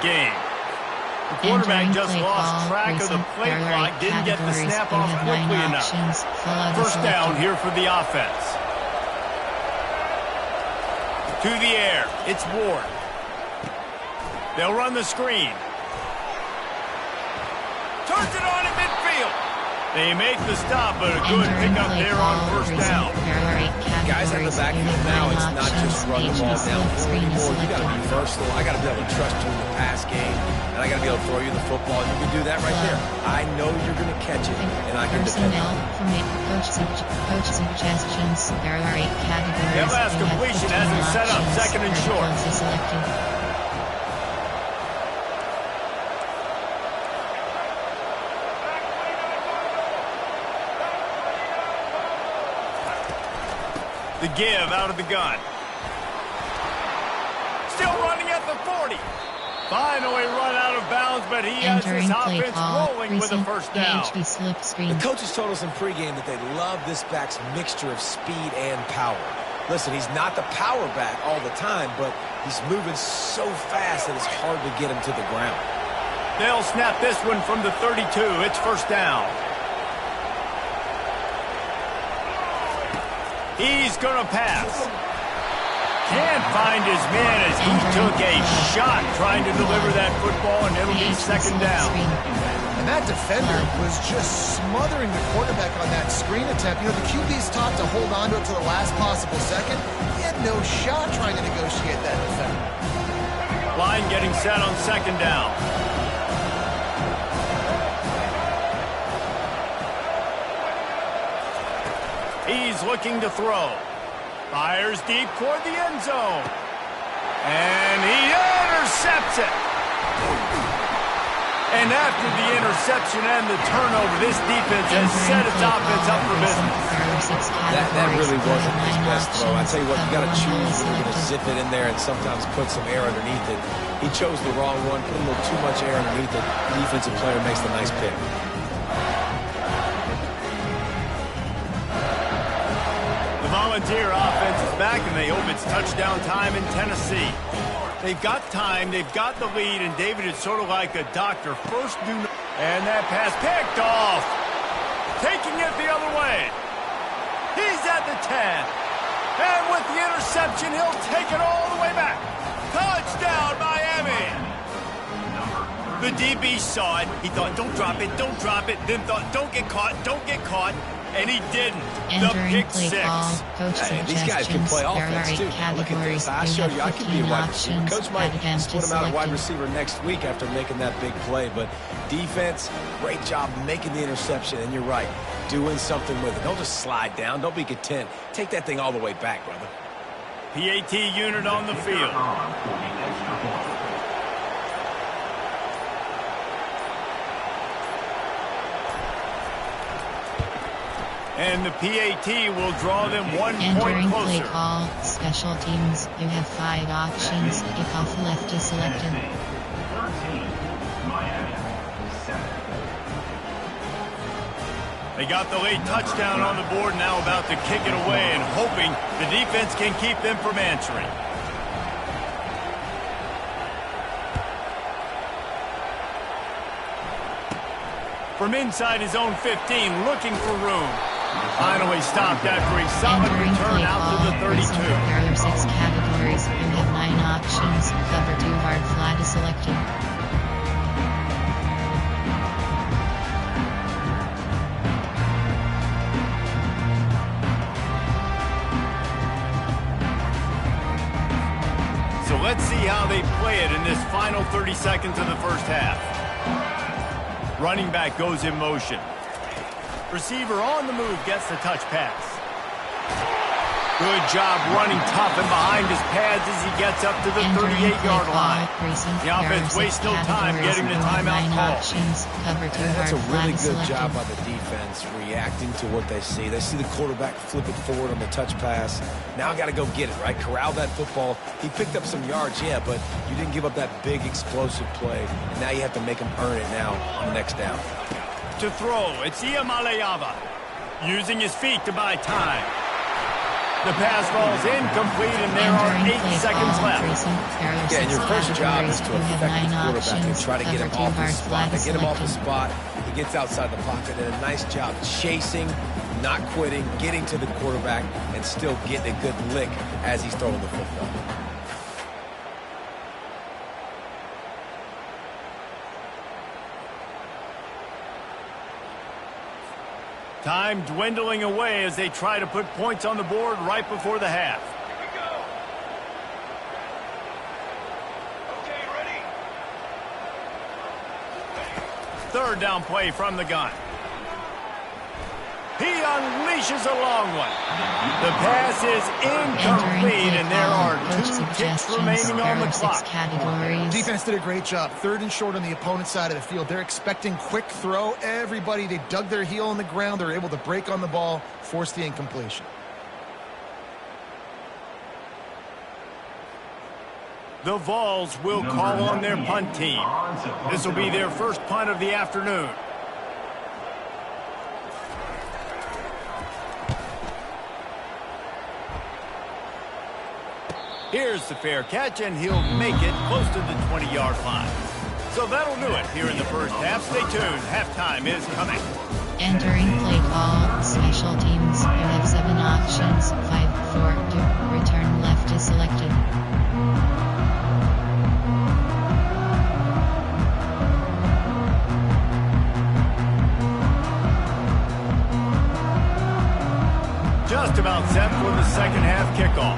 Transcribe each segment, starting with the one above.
game. The quarterback just lost track of the play clock, didn't get the snap off quickly enough. First down here for the offense. To the air, it's Ward. They'll run the screen. Turns it on in midfield. They make the stop, but a good pickup there on first down. Guys at the backfield now, it's not just run the ball down anymore. You got to be versatile. I got to be able to trust you in the pass game, and I got to be able to throw you the football. And you can do that right there. I know you're going to catch it, and I can depend on it. Coach suggestions. There are 8 categories. That last completion hasn't set up. Second and short. The give out of the gun. Still running at the 40. Finally run out of bounds, but he has his offense rolling with a first down. The coaches told us in pregame that they love this back's mixture of speed and power. Listen, he's not the power back all the time, but he's moving so fast that it's hard to get him to the ground. They'll snap this one from the 32. It's first down. He's going to pass. Can't find his man as he took a shot trying to deliver that football, and it'll be second down. And that defender was just smothering the quarterback on that screen attempt. You know, the QB's taught to hold on to it to the last possible second. He had no shot trying to negotiate that defender. Line getting set on second down. He's looking to throw. Fires deep toward the end zone. And he intercepts it. And after the interception and the turnover, this defense has set its offense up for business. That really wasn't his best throw. I tell you what, you got to choose. You're going to zip it in there and sometimes put some air underneath it. He chose the wrong one, put a little too much air underneath it. The defensive player makes the nice pick. Volunteer offense is back, and they hope it's touchdown time in Tennessee. They've got time, they've got the lead, and David is sort of like a doctor. First do no, and that pass picked off. Taking it the other way. He's at the 10. And with the interception, he'll take it all the way back. Touchdown, Miami. The DB saw it. He thought, don't drop it, don't drop it. Then thought, don't get caught, don't get caught. And he didn't. The pick six. Hey, these guys can play offense, too. Look at this. I show you, I can be a wide receiver. Coach might split him out a wide receiver next week after making that big play. But defense, great job making the interception. And you're right, doing something with it. Don't just slide down. Don't be content. Take that thing all the way back, brother. PAT unit on the field. And the PAT will draw them 1 point closer. Entering play call, special teams. You have 5 options. If off left is selected. They got the late touchdown on the board, now about to kick it away and hoping the defense can keep them from answering. From inside his own 15, looking for room. Finally stopped after a solid return out to the 32. There are 6 categories. You have 9 options. Cover 2 hard flat is selected. So let's see how they play it in this final 30 seconds of the first half. Running back goes in motion. Receiver on the move gets the touch pass. Good job running tough and behind his pads as he gets up to the 38-yard line. The offense wastes no time getting the timeout call. That's a really good job by the defense reacting to what they see. They see the quarterback flip it forward on the touch pass. Now got to go get it, right? Corral that football. He picked up some yards, yeah, but you didn't give up that big explosive play. And now you have to make him earn it now on the next down. To throw, it's Iamaleava. Using his feet to buy time. The pass falls incomplete, and there are 8 seconds left. Yeah, and your first job is to affect the quarterback and try to get him off his spot. Get him off the spot. He gets outside the pocket, and a nice job chasing, not quitting, getting to the quarterback, and still getting a good lick as he's throwing the football. Time dwindling away as they try to put points on the board right before the half. Here we go. Okay, ready. Third down play from the gun. He unleashes a long one. The pass is incomplete, and there are 2 ticks remaining on the clock. Defense did a great job. 3rd and short on the opponent's side of the field. They're expecting quick throw. Everybody, they dug their heel on the ground. They're able to break on the ball, force the incompletion. The Vols will call on their punt team. This will be their first punt of the afternoon. Here's the fair catch, and he'll make it close to the 20-yard line. So that'll do it here in the first half. Stay tuned. Halftime is coming. Entering play call, special teams. You have 7 options. 5, 4, 2. Return left is selected. Just about set for the second half kickoff.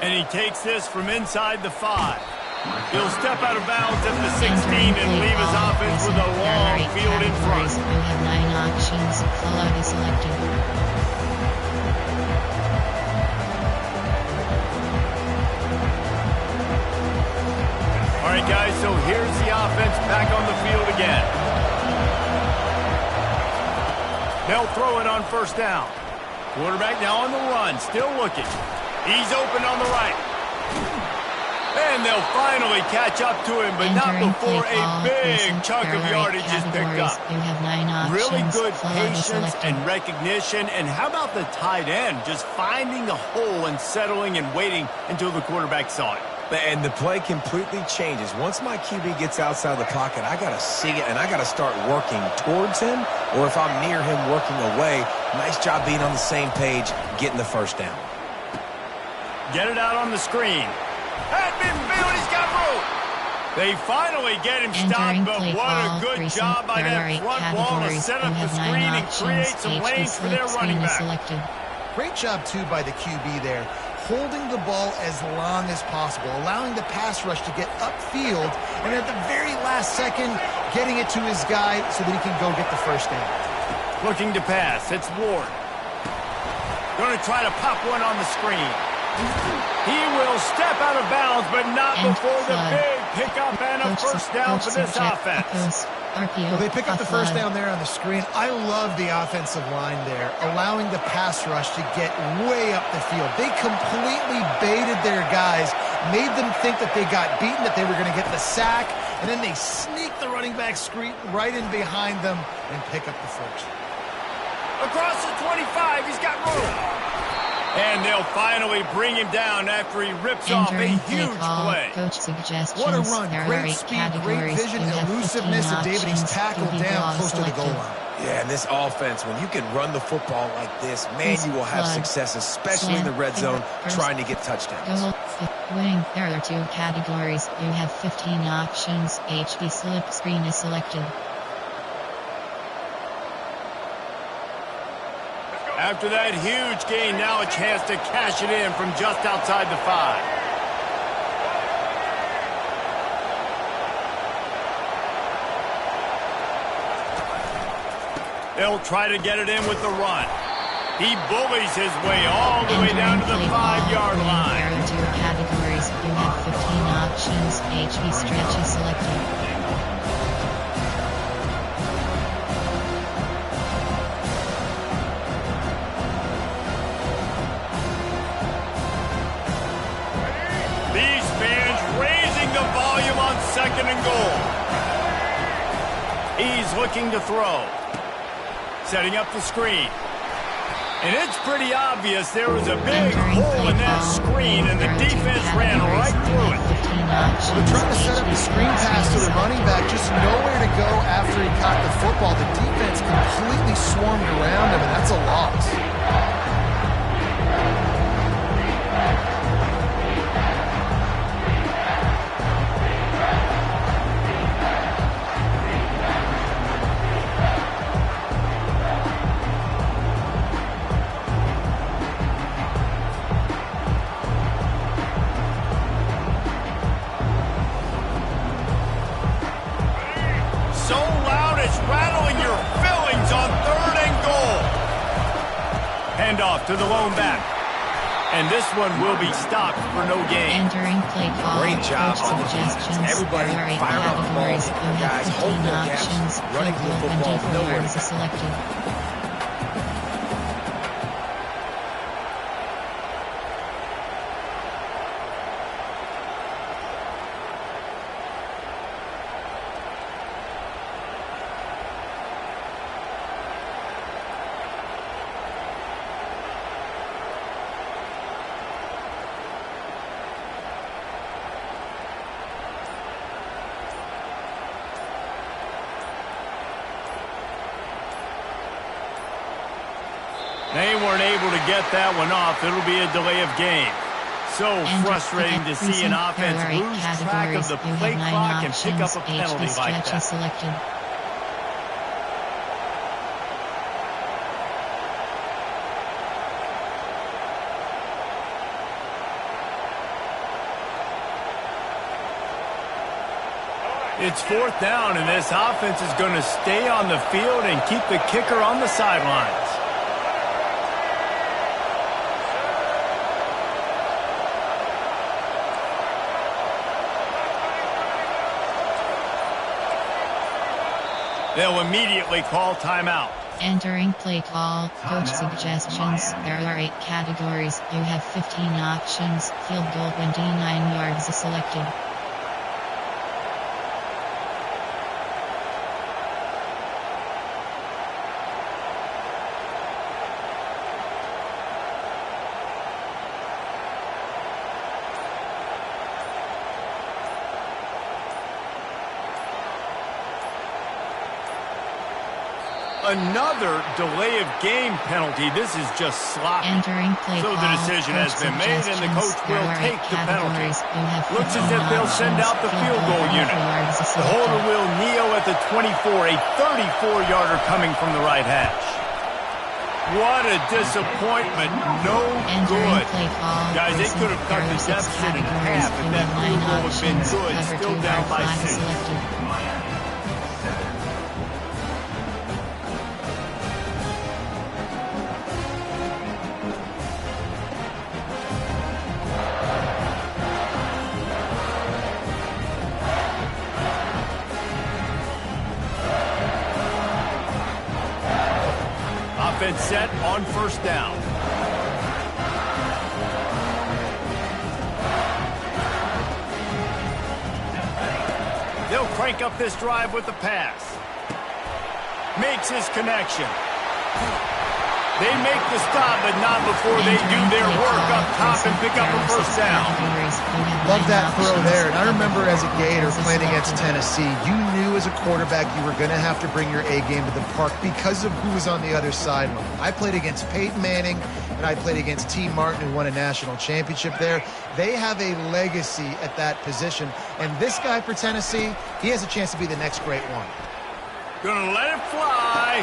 And he takes this from inside the 5. He'll step out of bounds at the 16 and leave his offense with a long field in front. You have 9 options. Full out is selected. All right, guys, so here's the offense back on the field again. They'll throw it on first down. Quarterback now on the run, still looking. He's open on the right. And they'll finally catch up to him, but not before a big chunk of yardage is picked up. You have 9 options. Really good patience and recognition. And how about the tight end just finding the hole and settling and waiting until the quarterback saw it? And the play completely changes. Once my QB gets outside the pocket, I got to see it, and I got to start working towards him, or if I'm near him, working away. Nice job being on the same page, getting the first down. Get it out on the screen. At midfield, he's got room. They finally get him stopped, but what a good job by that front wall to set up the screen and create some lanes for their running back. Great job, too, by the QB there. Holding the ball as long as possible, allowing the pass rush to get upfield, and at the very last second, getting it to his guy so that he can go get the first down. Looking to pass. It's Ward. Going to try to pop one on the screen. He will step out of bounds, but not before the big pickup and a first down for this offense. Well, they pick up the first down there on the screen. I love the offensive line there, allowing the pass rush to get way up the field. They completely baited their guys, made them think that they got beaten, that they were going to get the sack, and then they sneak the running back screen right in behind them and pick up the first. Across the 25, he's got room. And they'll finally bring him down after he rips off a huge play. Coach suggestions. What a run. Great speed, great vision, elusiveness, and David, he's tackled down close to the goal line. Yeah, and this offense, when you can run the football like this, man, you will have success, especially in the red zone, trying to get touchdowns. Winning, there are 2 categories. You have 15 options. HB slip screen is selected. After that huge gain, now a chance to cash it in from just outside the 5. They'll try to get it in with the run. He bullies his way all the way down to the 5-yard line. There are 2 categories. You have 15 options. HB stretch is selected. Second and goal. He's looking to throw. Setting up the screen. And it's pretty obvious there was a big hole in that screen, and the defense ran right through it. Well, they're trying to set up the screen pass to the running back, just nowhere to go after he caught the football. The defense completely swarmed around him, and that's a loss. So loud it's rattling your fillings on 3rd and goal. Handoff to the lone back. And this one will be stopped for no gain. Entering play call. Great job Coach on the defense. suggestions. Everybody There are 8 fire up the ball. categories. You Guys, have hold 15 their gaps. options. Running Field the goal and football, nowhere to yards go. selected. They weren't able to get that one off. It'll be a delay of game. So frustrating to see an offense lose track of the play clock and pick up a penalty like that. Selected. It's 4th down, and this offense is going to stay on the field and keep the kicker on the sidelines. They'll immediately call timeout. Entering play call. Coach suggestions. There are 8 categories. You have 15 options. Field goal 29 yards selected. Another delay of game penalty. This is just sloppy. Entering play So call. the decision has been made, and the coach will take the penalty. Looks as if they'll send out the field goal unit. The holder will kneel at the 24, a 34-yarder coming from the right hash. What a disappointment. No good. Guys, they could have cut the deficit in half if that field goal had been good. Still down by 6. Offense set on 1st down. They'll crank up this drive with the pass. Makes his connection. They make the stop, but not before they do their work up top and pick up a 1st down. Love that throw there. And I remember as a Gator playing against Tennessee, you knew as a quarterback you were going to have to bring your A game to the park because of who was on the other sideline. I played against Peyton Manning, and I played against T. Martin, who won a national championship there. They have a legacy at that position. And this guy for Tennessee, he has a chance to be the next great one. Gonna let it fly.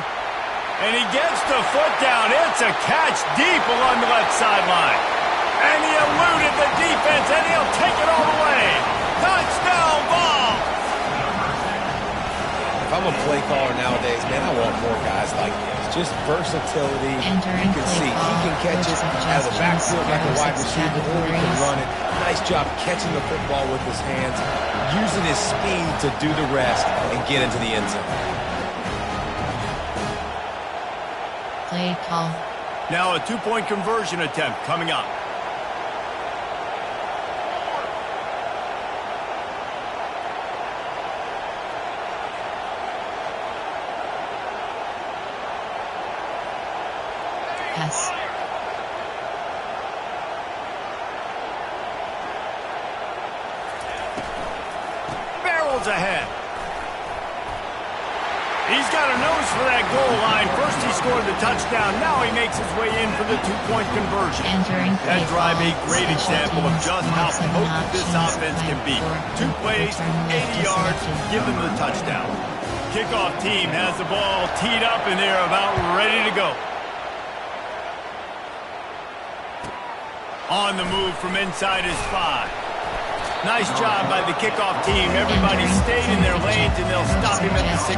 And he gets the foot down. It's a catch deep along the left sideline. And he eluded the defense, and he'll take it all the way. Touchdown ball. If I'm a play caller nowadays, man, I want more guys like this. Just versatility. You can see he can catch it out of the backfield like a wide receiver, or he can run it. Nice job catching the football with his hands, using his speed to do the rest and get into the end zone. Play call. Now a 2-point conversion attempt coming up. miles ahead. He's got a nose for that goal line. First he scored the touchdown. Now he makes his way in for the two-point conversion. That drive a great example of just how potent this offense can be. 2 plays, 80 yards, give them the touchdown. Kickoff team has the ball teed up and they're about ready to go. On the move from inside his 5. Nice job by the kickoff team. Everybody stayed in their lanes, and they'll stop him at the 16.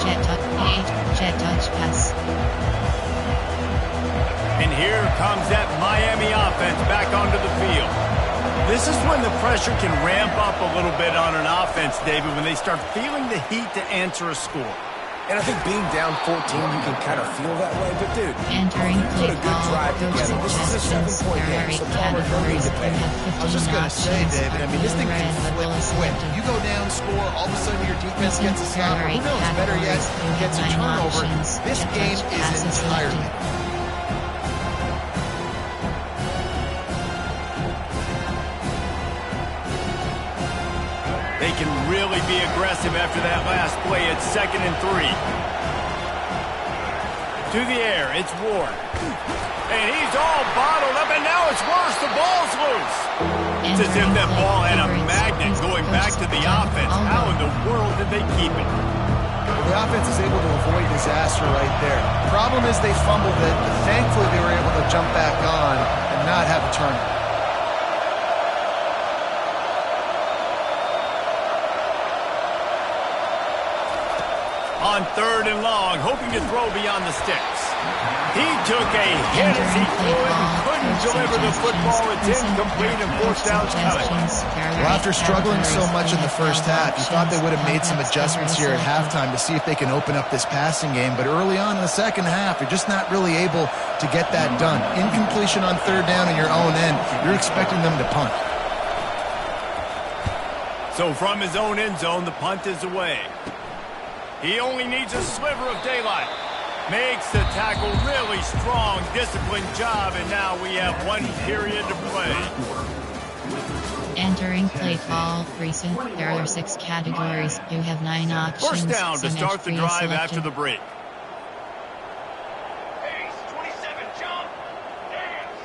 Jet touch pass. And here comes that Miami offense back onto the field. This is when the pressure can ramp up a little bit on an offense, David, when they start feeling the heat to answer a score. And I think being down 14, you can kind of feel that way. But, dude, entering put a good drive together. This is a 7-point game, so Palmer don't need to pay. I was just going to say, David, I mean, this thing can flip quick. You go down, score, all of a sudden your defense gets a stop. Who knows, better yet, gets a turnover. This game is entirely. They can really be aggressive after that last play at 2nd and 3. To the air, it's Ward. And he's all bottled up, and now it's worse. The ball's loose. It's as if that ball had a magnet going back to the offense. How in the world did they keep it? The offense is able to avoid disaster right there. The problem is they fumbled it, but thankfully they were able to jump back on and not have a turnover. On 3rd and long, hoping to throw beyond the sticks. He took a hit as he couldn't deliver the football. It's incomplete and 4th down's coming. Well, after struggling so much in the first half, you thought they would have made some adjustments here at halftime to see if they can open up this passing game. But early on in the second half, you're just not really able to get that done. Incompletion on 3rd down in your own end, you're expecting them to punt. So from his own end zone, the punt is away. He only needs a sliver of daylight. Makes the tackle really strong, disciplined job, and now we have 1 period to play. Entering play call, recent, there are 6 categories. You have 9 options. 1st down to start the drive after the break. Pace, 27, jump, dance.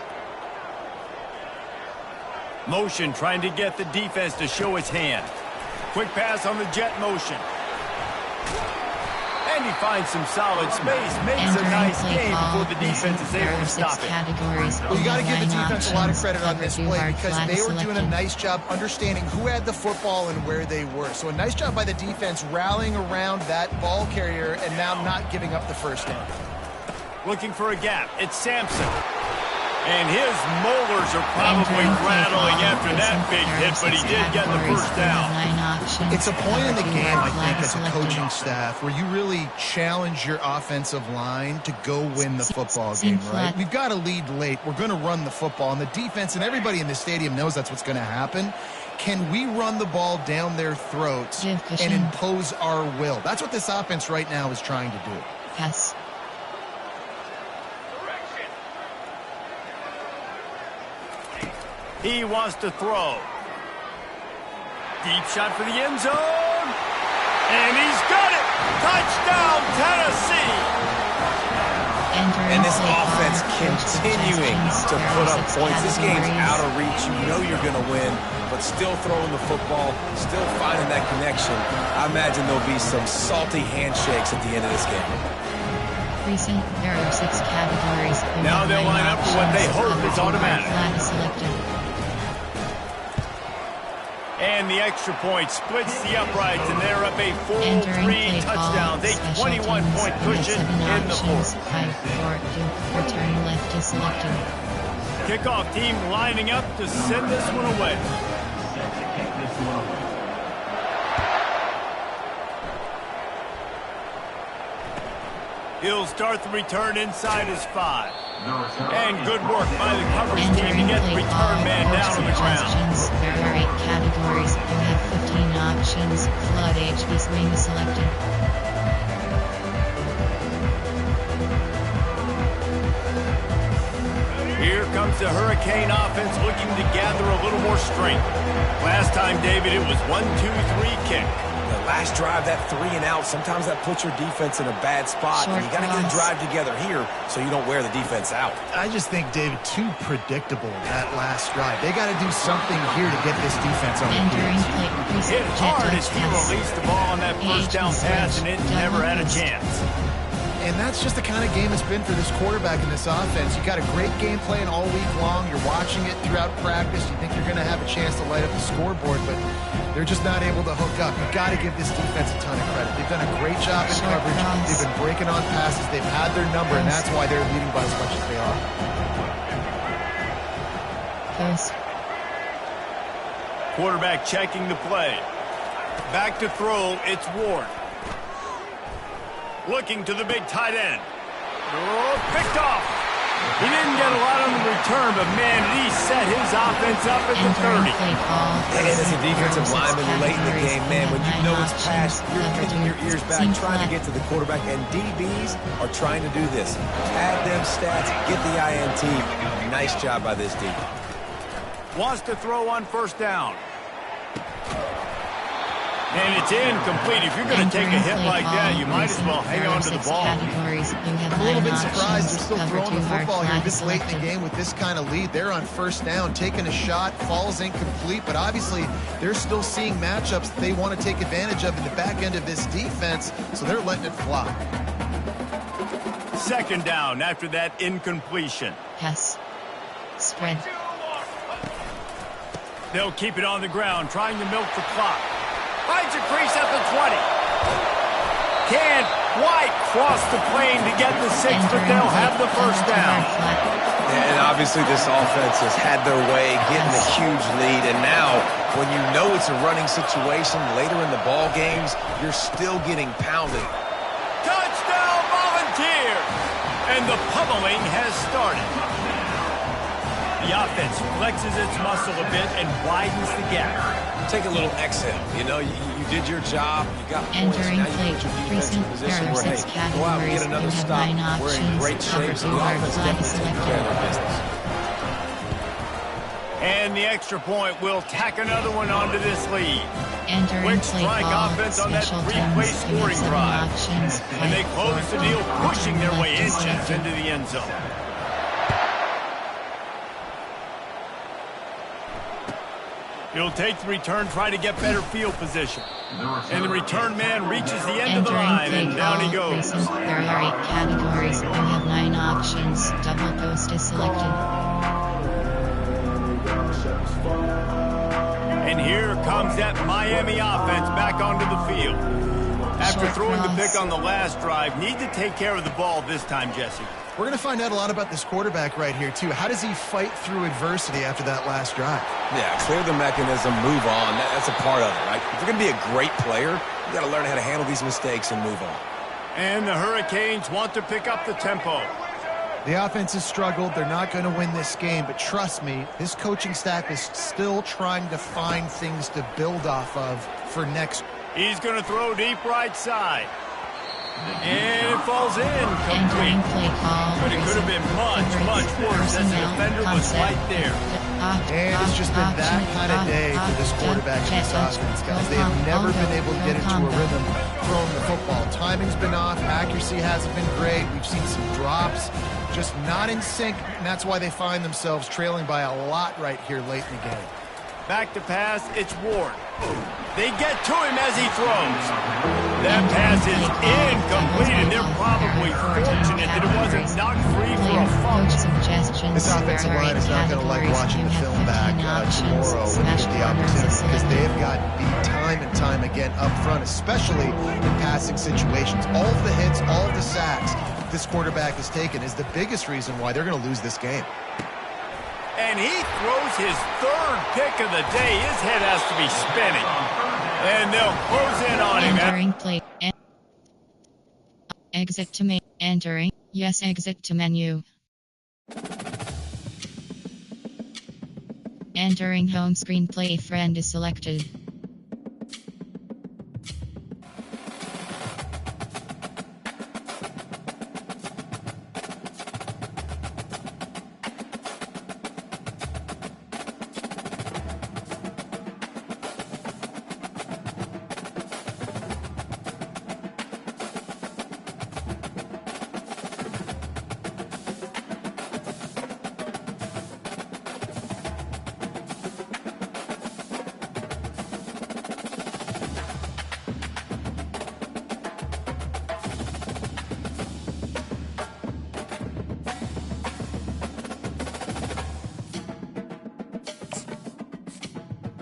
Motion trying to get the defense to show its hand. Quick pass on the jet motion. And he finds some solid space, makes a nice game before the defense is able to stop it. Well, you got to give the defense a lot of credit on this play because they were doing a nice job understanding who had the football and where they were. So a nice job by the defense rallying around that ball carrier and now not giving up the 1st down. Looking for a gap. It's Sampson. And his molars are probably rattling after that big hit, but he did get the 1st down. It's a point in the game, I think, as a coaching staff, where you really challenge your offensive line to go win the football game, right? We've got to lead late. We're going to run the football, and the defense and everybody in the stadium knows that's what's going to happen. Can we run the ball down their throats and impose our will? That's what this offense right now is trying to do. Yes. He wants to throw. Deep shot for the end zone. And he's got it. Touchdown, Tennessee. And this offense continuing to put up points. This game's out of reach. You know you're going to win, but still throwing the football, still finding that connection. I imagine there'll be some salty handshakes at the end of this game. Recent, there are 6 categories. Now they'll line up for what they hope is automatic. And the extra point splits the uprights, and they're up a full 3 touchdowns, a 21-point cushion in the 4th. 5-4-2, return left is selected. Kickoff team lining up to send this one away. He'll start the return inside his 5. And good work by the coverage team to get the return man down on the ground. There are 8 categories. You have 15 options. Flood HB swing selected. Here comes the Hurricane offense looking to gather a little more strength. Last time, David, it was 1-2-3 kick. The last drive, that 3 and out, sometimes that puts your defense in a bad spot. And you got to get a drive together here so you don't wear the defense out. I just think, David, too predictable that last drive. They got to do something here to get this defense on the field. Hit hard as he released the ball on that first down pass, and it never had a chance. And that's just the kind of game it's been for this quarterback in this offense. You got a great game plan all week long. You're watching it throughout practice. You think you're going to have a chance to light up the scoreboard, but they're just not able to hook up. You've got to give this defense a ton of credit. They've done a great job in coverage. They've been breaking on passes. They've had their number, and that's why they're leading by as much as they are. Quarterback checking the play. Back to throw, it's Ward. Looking to the big tight end. Oh, picked off. He didn't get a lot on the return, but man, did he set his offense up at the 30. And as a defensive lineman late in the game, man, when you know it's past, you're pinching your ears back, trying to get to the quarterback, and DBs are trying to do this. Add them stats, get the INT. Nice job by this D. Wants to throw on first down. And it's incomplete. If you're going to take a hit like that, you might as well hang on to the ball. I'm a little bit surprised they're still throwing the football here this late in the game with this kind of lead. They're on first down, taking a shot, falls incomplete, but obviously they're still seeing matchups that they want to take advantage of in the back end of this defense, so they're letting it fly. Second down after that incompletion. Yes. Spread. They'll keep it on the ground, trying to milk the clock. Finds a crease at the 20. Can't quite cross the plane to get the 6, but they'll have the first down. And obviously this offense has had their way, getting a huge lead. And now, when you know it's a running situation later in the ball games, you're still getting pounded. Touchdown, Volunteers! And the pummeling has started. The offense flexes its muscle a bit and widens the gap. Take a little exhale. You know, you did your job. You got points. Now you put your defense in a position where, hey, go out and get another stop. We're in great shape, so the offense definitely taking care of their business. And the extra point will tack another one onto this lead. Quick strike offense on that three-play scoring drive. And they close the deal, pushing their way inches into the end zone. He'll take the return, try to get better field position. And the return man reaches the end of the line, and down he goes. There are 8 categories. You have 9 options. Double post is selected. And here comes that Miami offense back onto the field. After throwing the pick on the last drive, need to take care of the ball this time, Jesse. We're going to find out a lot about this quarterback right here, too. How does he fight through adversity after that last drive? Yeah, clear the mechanism, move on. That's a part of it, right? If you're going to be a great player, you got to learn how to handle these mistakes and move on. And the Hurricanes want to pick up the tempo. The offense has struggled. They're not going to win this game, but trust me, this coaching staff is still trying to find things to build off of for next. He's going to throw deep right side. And it falls in complete. But it could have been much, much worse as the defender was right there. And it's just been that kind of day for this quarterback and this offense, guys. They have never been able to get into a rhythm throwing the football. Timing's been off. Accuracy hasn't been great. We've seen some drops. Just not in sync, and that's why they find themselves trailing by a lot right here late in the game. Back to pass, it's Ward. They get to him as he throws. That pass is incomplete, and they're probably fortunate that it wasn't knocked free for a fumble. This offensive line is not going to like watching the film back tomorrow when they get the opportunity, because they have gotten beat time and time again up front, especially in passing situations. All of the hits, all of the sacks this quarterback has taken is the biggest reason why they're going to lose this game. And he throws his 3rd pick of the day. His head has to be spinning. And they'll close in on him. Entering play. Exit to me. Entering. Yes, exit to menu. Entering home screen play. Friend is selected.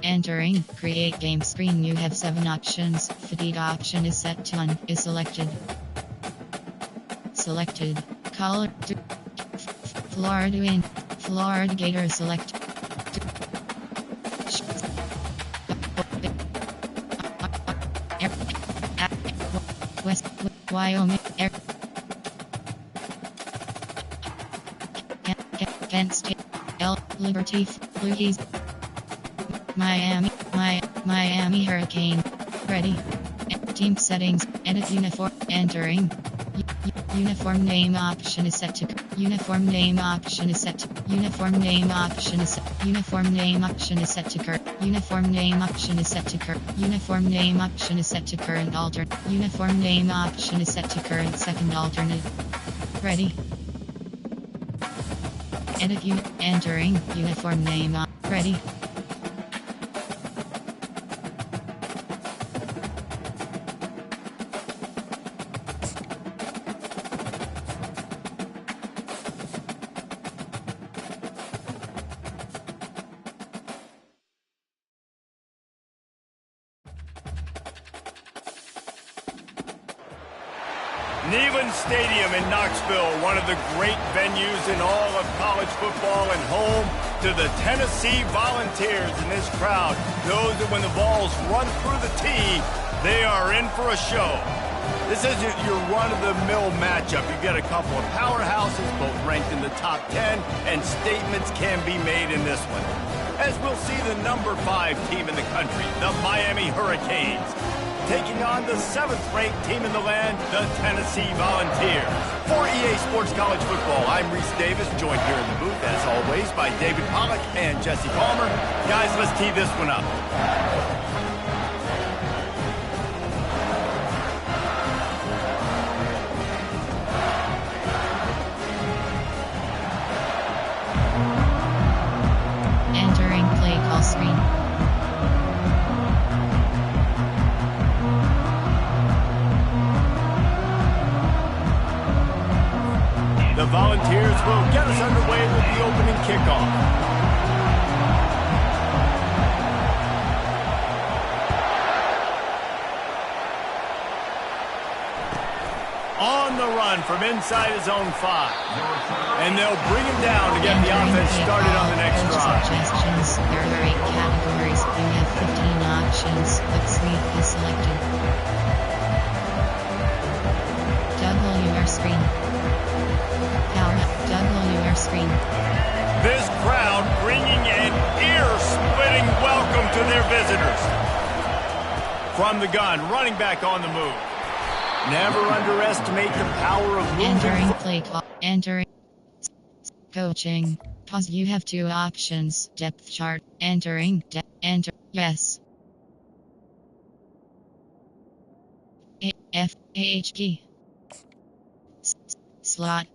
Entering, create game screen. You have 7 options. Fatigue option is set to on, is selected. Selected. Color. Florida in. Florida Gator select. West Wyoming. Kent State. Liberty. Blues. Miami Hurricane. Ready. Team settings. Edit uniform. Entering. Uniform name option is set to. Uniform name option is set to. Uniform name option is set. Uniform name option is set to current. Uniform name option is set to current. Uniform name option is set to current alternate. Uniform name option is set to current second alternate. Ready. Edit entering uniform name. Ready. Neyland Stadium in Knoxville, one of the great venues in all of college football and home to the Tennessee Volunteers. And this crowd knows that when the balls run through the tee, they are in for a show. This isn't your run-of-the-mill matchup. You get a couple of powerhouses, both ranked in the top 10, and statements can be made in this one. As we'll see the number 5 team in the country, the Miami Hurricanes, taking on the 7th-ranked team in the land, the Tennessee Volunteers. For EA Sports College Football, I'm Reese Davis, joined here in the booth, as always, by David Pollack and Jesse Palmer. Guys, let's tee this one up. Entering play call screen. The Volunteers will get us underway with the opening kickoff. On the run from inside his own 5. And they'll bring him down to get the offense started on the next drive. Suggestions. There are 8 categories. You have 15 options, but sweep is selected. WR screen. WR screen. This crowd bringing an ear-splitting welcome to their visitors. From the gun, running back on the move. Never underestimate the power of moving. Entering play call. Entering. Coaching. Pause. You have 2 options. Depth chart. Entering. Enter. Yes. H key. Slot.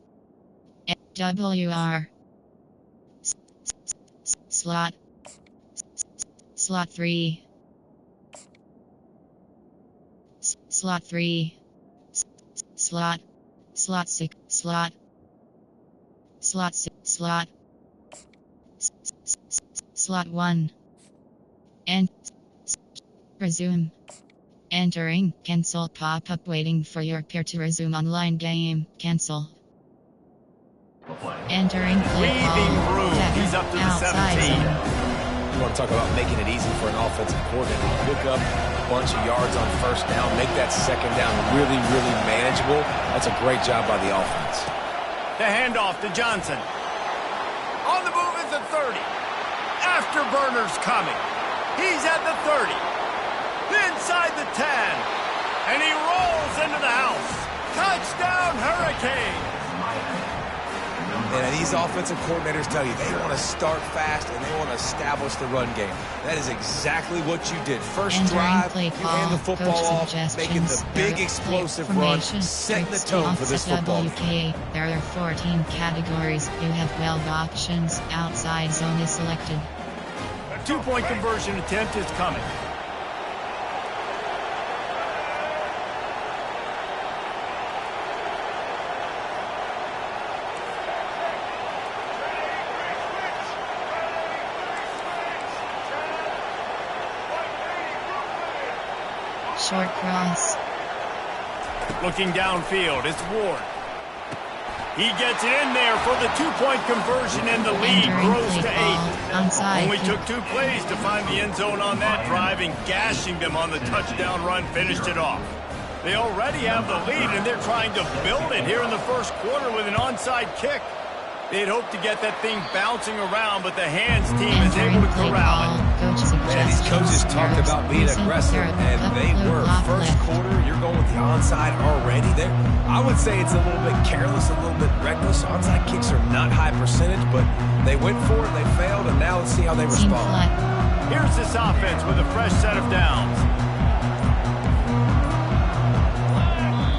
WR. Slot. Slot 3. Slot 3. Slot. Slot 6. Slot. Slot 6. Slot. Slot 1. And resume. Entering. Cancel pop-up waiting for your peer to resume online game. Cancel. Entering play call. He's up to the 17. You want to talk about making it easy for an offensive coordinator to pick up a bunch of yards on first down, make that second down really, really manageable. That's a great job by the offense. The handoff to Johnson. On the move is the 30. Afterburners coming. He's at the 30. Inside the 10. And he rolls into the house. Touchdown, Hurricanes. And these offensive coordinators tell you they want to start fast and they want to establish the run game. That is exactly what you did. First drive, you hand the football off, making the big explosive run, setting the tone for this football game. There are 14 categories. You have 12 options. Outside zone is selected. A 2-point conversion attempt is coming. short cross. Looking downfield, it's Ward. He gets it in there for the two-point conversion, and the lead grows to 8. Onside. Only took 2 plays to find the end zone on that drive, and gashing them on the touchdown run finished it off. They already have the lead, and they're trying to build it here in the first quarter with an onside kick. They'd hoped to get that thing bouncing around, but the hands team is able to corral it. Man, these coaches talked about being aggressive, and they were. First quarter, you're going with the onside already there. I would say it's a little bit careless, a little bit reckless. Onside kicks are not high percentage, but they went for it, they failed, and now let's see how they respond. Here's this offense with a fresh set of downs.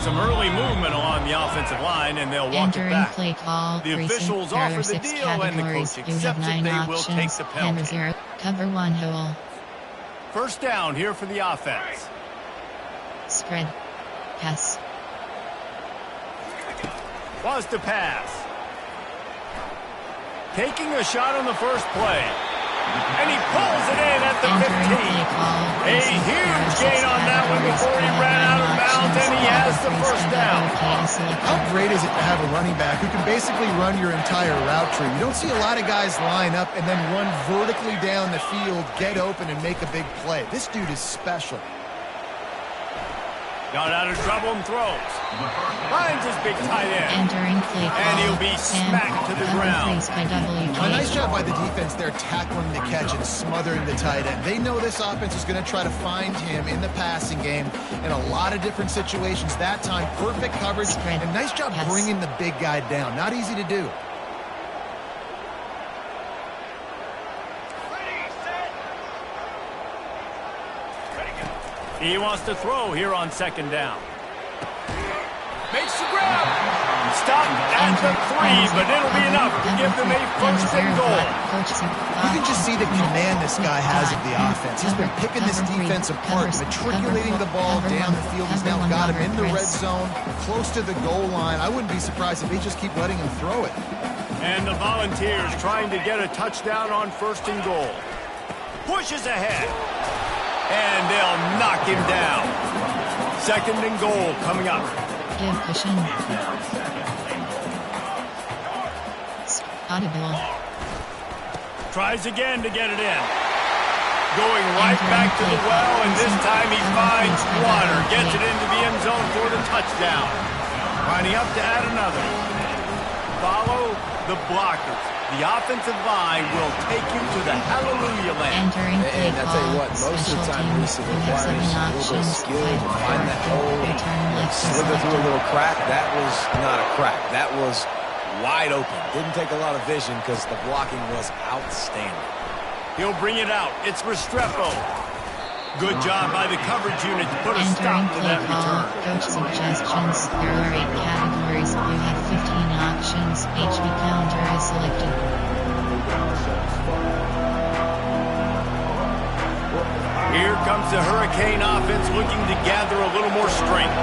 Some early movement along the offensive line, and they'll walk it back. Play call, the officials offer the deal, and the coach accepts that they will take the penalty. Cover 1 hole. First down here for the offense. Spread. Pass. Was to pass. Taking a shot on the first play. And he pulls it in at the 15. A huge gain on that one before he ran out of bounds, and he has the first down. How great is it to have a running back who can basically run your entire route tree? You don't see a lot of guys line up and then run vertically down the field, get open, and make a big play. This dude is special. Got out of trouble and throws. Finds his big tight end. Entering play call. And he'll be smacked to the ground. A nice job by the defense there tackling the catch and smothering the tight end. They know this offense is going to try to find him in the passing game in a lot of different situations. That time, perfect coverage. Spread. And nice job bringing the big guy down. Not easy to do. He wants to throw here on second down. Makes the grab. Stop at the 3, but it'll be enough to give them a first and goal. You can just see the command this guy has of the offense. He's been picking this defense apart, matriculating the ball down the field. He's now got him in the red zone, close to the goal line. I wouldn't be surprised if they just keep letting him throw it. And the Volunteers trying to get a touchdown on first and goal. Pushes ahead. And they'll knock him down. Second and goal coming up. Give cushion. Audible. Tries again to get it in. Going right back to the well, and this time he finds water. Gets it into the end zone for the touchdown. Lining up to add another. Follow the blockers. The offensive line will take you to the hallelujah land. And I tell you what, most of the time Reese requires a little bit of skill to find that hole and slither through a little crack. That was not a crack. That was wide open. Didn't take a lot of vision because the blocking was outstanding. He'll bring it out. It's Restrepo. Good job by the coverage unit to put a stop to that return. Coach suggestions. There are 8 categories. You have 15 options. HV counter is selected. Here comes the Hurricane offense looking to gather a little more strength.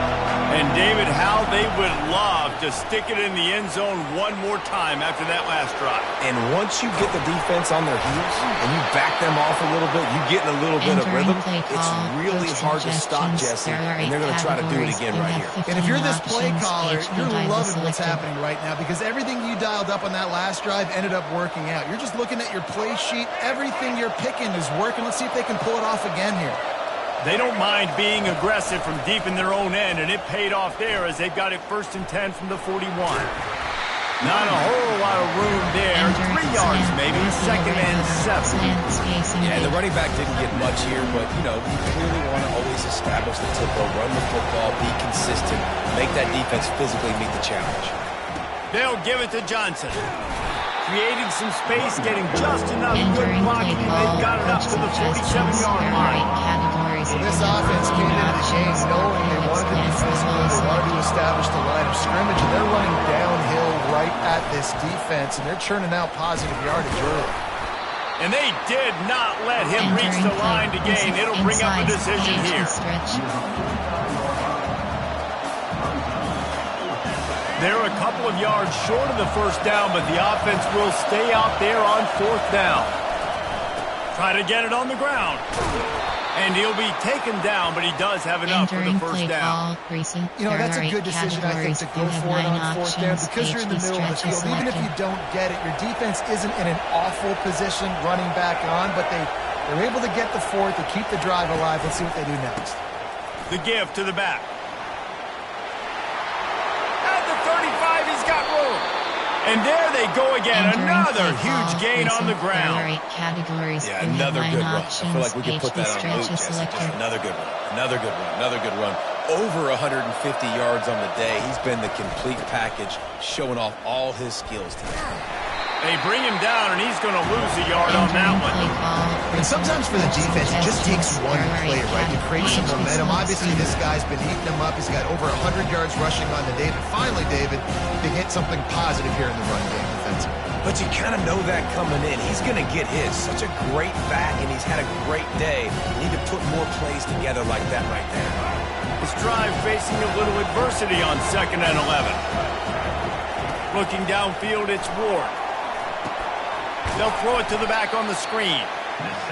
And David, how they would love to stick it in the end zone one more time after that last drive. And once you get the defense on their heels and you back them off a little bit, you get in a little bit of rhythm, it's really hard to stop Jesse, and they're going to try to do it again right here. And if you're this play caller, you're loving what's happening right now because everything you dialed up on that last drive ended up working out. You're just looking at your play sheet. Everything you're picking is working. Let's see if they can pull it off again here. They don't mind being aggressive from deep in their own end, and it paid off there as they've got it 1st and 10 from the 41. Not a whole lot of room there. 3 yards maybe, 2nd and 7. Yeah, the running back didn't get much here, but, you know, you clearly want to always establish the tempo, run the football, be consistent, make that defense physically meet the challenge. They'll give it to Johnson. Creating some space, getting just enough good blocking, and they've got it up to the 47-yard line. So this offense came into the game knowing they wanted to be physical, they wanted to establish the line of scrimmage, and they're running downhill right at this defense, and they're churning out positive yardage early. And they did not let him reach the line to gain. It'll bring up a decision here. They're a couple of yards short of the first down, but the offense will stay out there on 4th down. Try to get it on the ground. And he'll be taken down, but he does have enough for the first down. That's a good decision, I think, to go for it on fourth down because you're in the middle of the field. Even if you don't get it, your defense isn't in an awful position running back on, but they're able to get the fourth to keep the drive alive. Let's see what they do next. The give to the back. At the 35, he's got room. And there they go again. Another huge gain on the ground. Yeah, another good run. I feel like we could put that on loop, Jesse. Just another good run. Another good run. Another good run. Over 150 yards on the day. He's been the complete package, showing off all his skills today. They bring him down, and he's going to lose a yard on that one. And sometimes for the defense, it just takes one play, right, to create some momentum. Obviously, this guy's been eating them up. He's got over 100 yards rushing on the day. But finally, David, they get something positive here in the run game defensively. But you kind of know that coming in. He's going to get his. Such a great back, and he's had a great day. You need to put more plays together like that right there. This drive facing a little adversity on 2nd and 11. Looking downfield, it's Ward. They'll throw it to the back on the screen.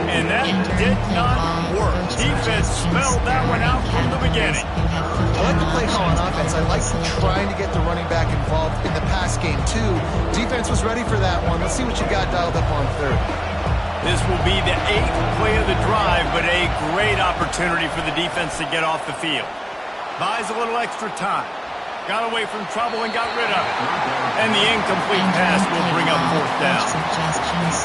And that did not work. Defense spelled that one out from the beginning. I like the play call on offense. I like trying to get the running back involved in the pass game, too. Defense was ready for that one. Let's see what you got dialed up on third. This will be the 8th play of the drive, but a great opportunity for the defense to get off the field. Buys a little extra time. Got away from trouble and got rid of it. And the incomplete pass will bring up 4th down.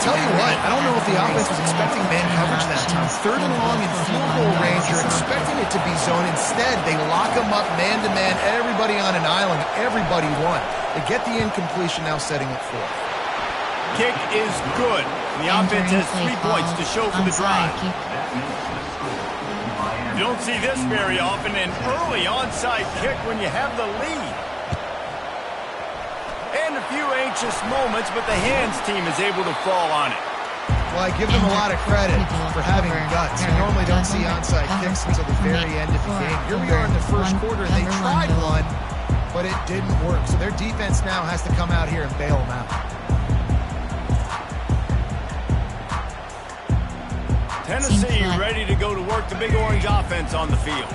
Tell you what, I don't know if the offense was expecting man coverage that time. 3rd and long in field goal range, you're expecting it to be zone. Instead, they lock them up man-to-man, everybody on an island, everybody won. They get the incompletion, now setting it 4th. Kick is good. The offense has 3 points to show for the drive. You don't see this very often, an early onside kick when you have the lead. And a few anxious moments, but the hands team is able to fall on it. Well, I give them a lot of credit for having guts. You normally don't see onside kicks until the very end of the game. Here we are in the first quarter, and they tried one, but it didn't work. So their defense now has to come out here and bail them out. Tennessee ready to go to work the Big Orange offense on the field.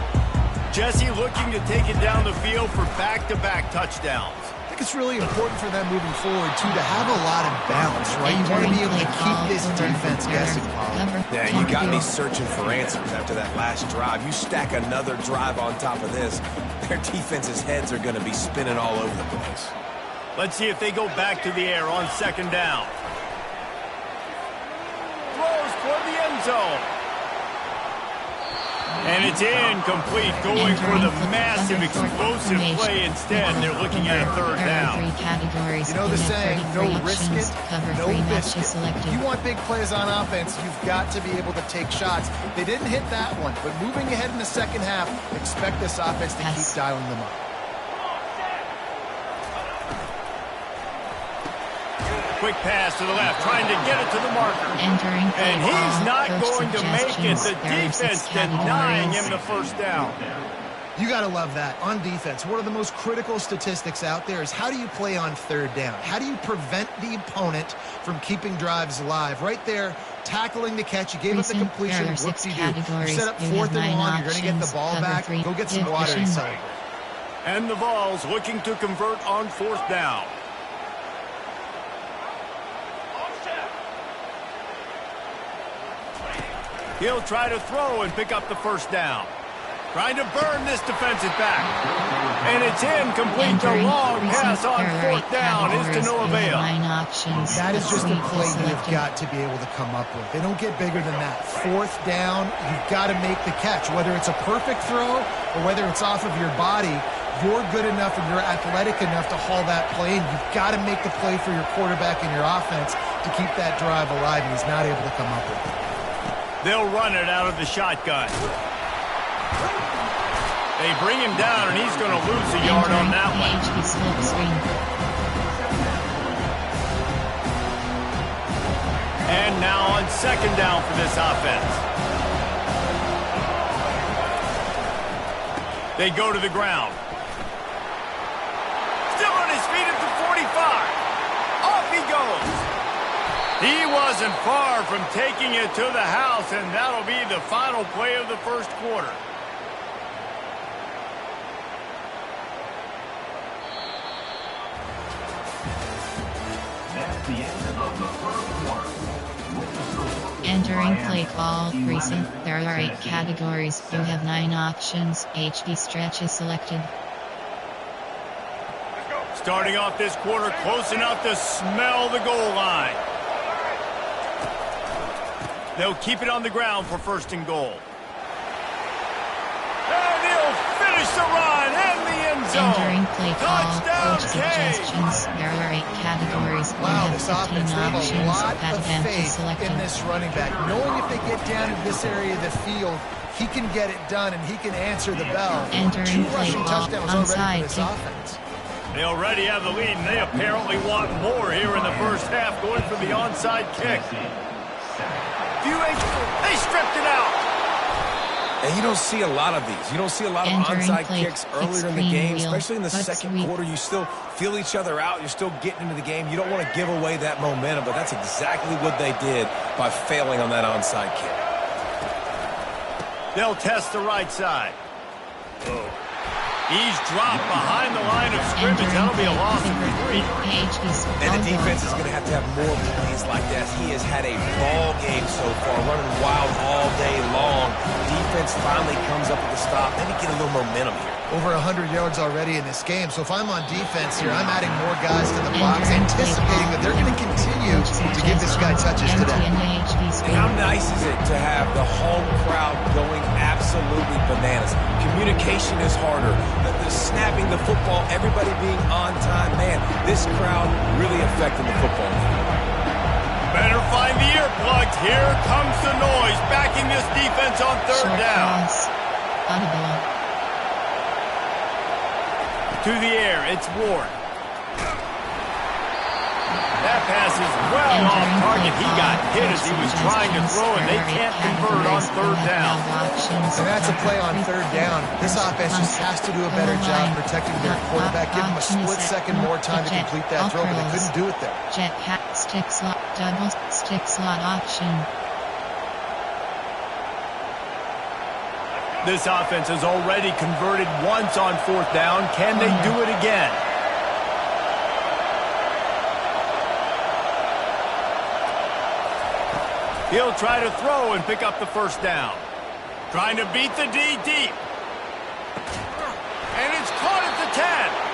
Jesse looking to take it down the field for back-to-back touchdowns. I think it's really important for them moving forward, too, to have a lot of balance, right? You want to be able to keep this defense guessing. Yeah, you got me searching for answers after that last drive. You stack another drive on top of this, their defense's heads are going to be spinning all over the place. Let's see if they go back to the air on 2nd down. Throws for the end zone. And it's incomplete, going for the massive, explosive play instead. They're looking at a 3rd down. You know the saying, no risk it, no biscuit. If you want big plays on offense, you've got to be able to take shots. They didn't hit that one, but moving ahead in the second half, expect this offense to keep dialing them up. Quick pass to the left, trying to get it to the marker. And he's not going to make it. The defense denying him the 1st down. You got to love that. On defense, one of the most critical statistics out there is how do you play on 3rd down? How do you prevent the opponent from keeping drives alive? Right there, tackling the catch. You gave up the completion. What's you do? You set up 4th and long. You're going to get the ball back. Go get some water and celebrate. And the Vols looking to convert on 4th down. He'll try to throw and pick up the 1st down. Trying to burn this defensive back. And it's incomplete. The long pass on 4th down is to no avail. That is just a play you've got to be able to come up with. They don't get bigger than that. 4th down, you've got to make the catch. Whether it's a perfect throw or whether it's off of your body, you're good enough and you're athletic enough to haul that play in. You've got to make the play for your quarterback and your offense to keep that drive alive, and he's not able to come up with it. They'll run it out of the shotgun. They bring him down, and he's going to lose a yard on that one. And now on 2nd down for this offense. They go to the ground. Still on his feet at the 45. Off he goes. He wasn't far from taking it to the house, and that'll be the final play of the first quarter. That's the end of the first quarter. Entering play call recent. There are 8 categories. You have 9 options. HD stretch is selected. Starting off this quarter close enough to smell the goal line. They'll keep it on the ground for first and goal. And he'll finish the run in the end zone. Entering play call. Touchdown, Coach Kane. suggestions. There are 8 categories. Wow, You this have 15 offense, they have a options. lot That of event is faith selected. in this running back. Knowing if they get down to this area of the field, he can get it done and he can answer the bell. Entering 2 play rushing call. touchdowns already Onside for this kick. offense. They already have the lead, and they apparently want more here in the first half, going for the onside kick. They stripped it out. And you don't see a lot of these. You don't see a lot of Entering onside play, kicks earlier in the screen game, wheel, especially in the butt second sweep. quarter. You still feel each other out. You're still getting into the game. You don't want to give away that momentum, but that's exactly what they did by failing on that onside kick. They'll test the right side. He's dropped behind the line of scrimmage. That'll be a loss of 3. And the defense is going to have more plays like that. He has had a ball game so far, running wild all day long. Defense finally comes up with a stop. Then you get a little momentum here. Over 100 yards already in this game. So if I'm on defense here, I'm adding more guys to the box, anticipating that they're going to continue to give this guy touches today. And how nice is it to have the home crowd going absolutely bananas? Communication is harder. The snapping the football, everybody being on time. Man, this crowd really affecting the football game. Better find the earplugs. Here comes the noise, backing this defense on third down. Audible. To the air, it's Ward. That pass is well off target. He got hit as he was trying to throw, and they can't convert on third down. And that's a play on third down. This offense just has to do a better job protecting their quarterback. Give him a split second more time to complete that throw, but they couldn't do it there. Jet hat, stick slot, double stick slot option. This offense has already converted once on fourth down. Can they do it again? He'll try to throw and pick up the first down. Trying to beat the D deep. And it's caught at the 10.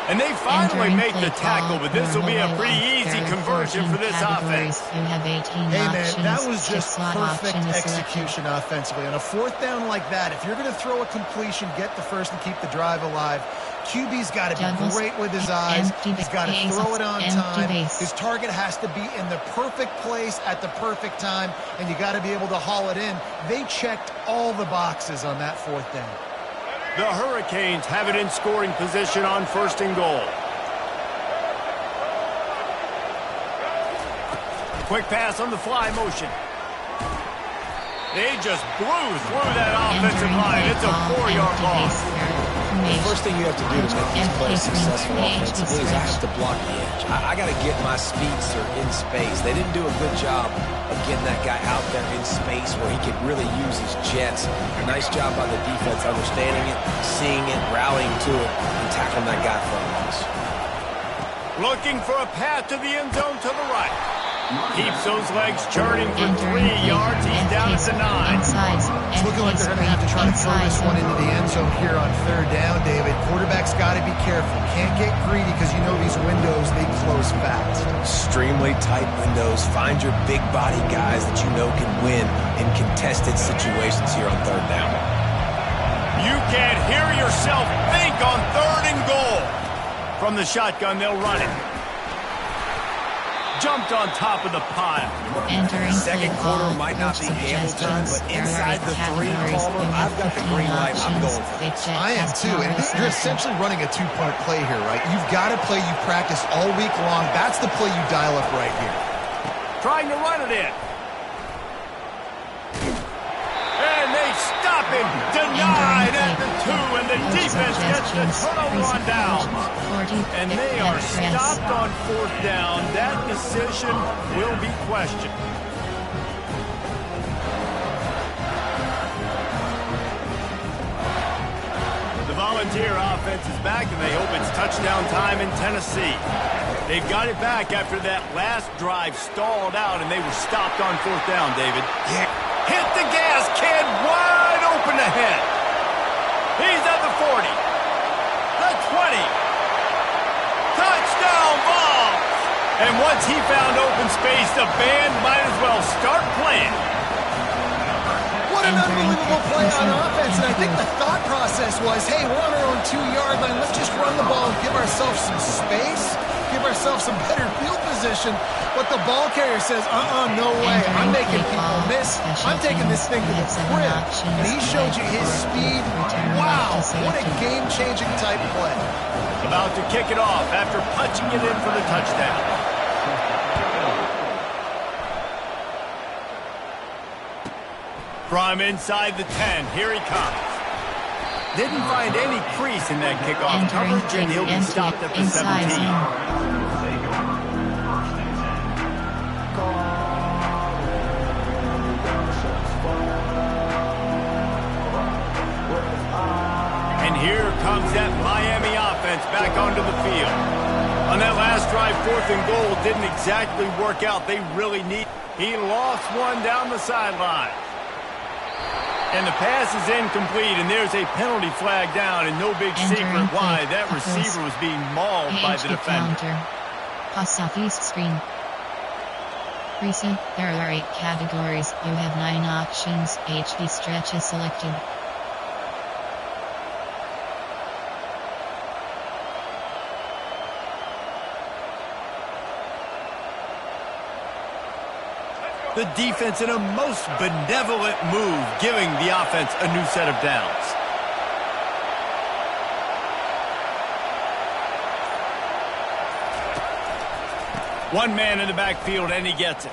And they finally make the tackle, but this will be a pretty easy conversion for this offense. You have 18 Hey, man, that was Stick just slot perfect option is execution offensively. On a fourth down like that, if you're going to throw a completion, get the first and keep the drive alive. QB's got to be great with his eyes. He's got to throw it on time. His target has to be in the perfect place at the perfect time, and you got to be able to haul it in. They checked all the boxes on that fourth down. The Hurricanes have it in scoring position on first and goal. Quick pass on the fly motion. They just blew through that offensive line. It's a 4-yard loss. The first thing you have to do to make these plays successful offensively is I have to block the edge. I got to get my speedster in space. They didn't do a good job of getting that guy out there in space where he could really use his jets. Nice job by the defense understanding it, seeing it, rallying to it, and tackling that guy from us. Looking for a path to the end zone to the right. Keeps those legs churning for 3 yards. He's down at the 9. It's looking like they're going to have to try to throw this one into the end zone here on third down, David. Quarterback's got to be careful. Can't get greedy because you know these windows, they close fast. Extremely tight windows. Find your big body guys that you know can win in contested situations here on third down. You can't hear yourself think on third and goal. From the shotgun, they'll run it. Jumped on top of the pile. Second quarter might not be ample time, but inside the 3 corner, I've got the green light. I'm going for this. I am too, and you're essentially running a 2-point play here, right? You've got a play you practice all week long. That's the play you dial up right here. Trying to run it in. And they stop him. Denied at the 2. and the defense gets the turnover on downs. And they are stopped on 4th down. That decision will be questioned. The Volunteer offense is back, and they hope it's touchdown time in Tennessee. They've got it back after that last drive stalled out, and they were stopped on 4th down, David. Yeah. Hit the gas, kid, wide open ahead. He's at the 40, the 20. Touchdown ball. And once he found open space, the band might as well start playing. What an unbelievable play on offense, and I think the thought process was, hey, we're on our own 2-yard line. Let's just run the ball and give ourselves some space, give ourselves some better field position. But the ball carrier says, no way. I'm making people miss. I'm taking this thing to the crib. And he showed you his speed. Wow, what a game-changing type play. About to kick it off after punching it in for the touchdown. From inside the 10, here he comes. Didn't find any crease in that kickoff coverage, and he'll be stopped at the 17. And here comes that Miami offense back onto the field. On that last drive, 4th and goal didn't exactly work out. They really need. He lost one down the sideline. And the pass is incomplete, and there's a penalty flag down, and no big secret why that receiver was being mauled by the defender. Pass off east screen. Recent, there are 8 categories. You have 9 options. HD stretch is selected. The defense in a most benevolent move, giving the offense a new set of downs. One man in the backfield, and he gets it.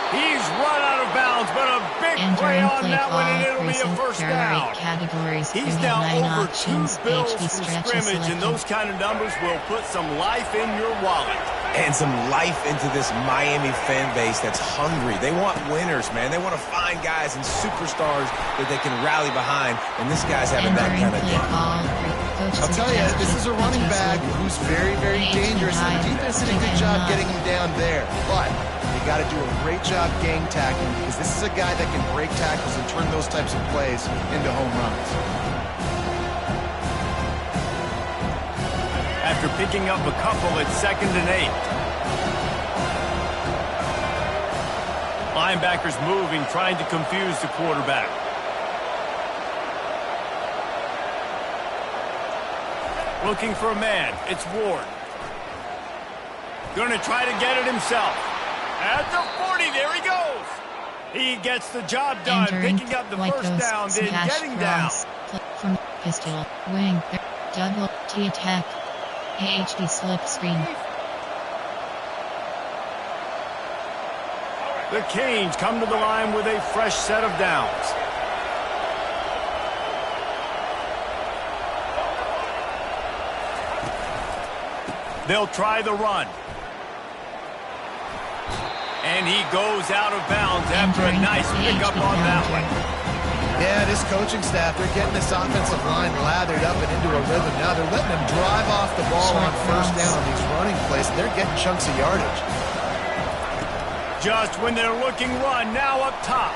He's run out of bounds, but a big play on that one, and it'll be a first down. He's now over 2 bills from scrimmage, and those kind of numbers will put some life in your wallet. And some life into this Miami fan base that's hungry. They want winners, man. They want to find guys and superstars that they can rally behind, and this guy's having that kind of day. I'll tell you, this is a running back who's very, very dangerous, and the defense did a good job getting him down there. But they got to do a great job gang tackling, because this is a guy that can break tackles and turn those types of plays into home runs. After picking up a couple, it's 2nd and 8. Linebackers moving, trying to confuse the quarterback. Looking for a man. It's Ward. Going to try to get it himself. At the 40, there he goes. He gets the job done, picking up the first down, then getting down. From pistol, wing, double T attack. HD slip screen. The Canes come to the line with a fresh set of downs. They'll try the run. And he goes out of bounds after a nice pickup on that one. Yeah, this coaching staff, they're getting this offensive line lathered up and into a rhythm. Now they're letting them drive off the ball on first down on these running plays, and they're getting chunks of yardage. Just when they're looking run, now up top.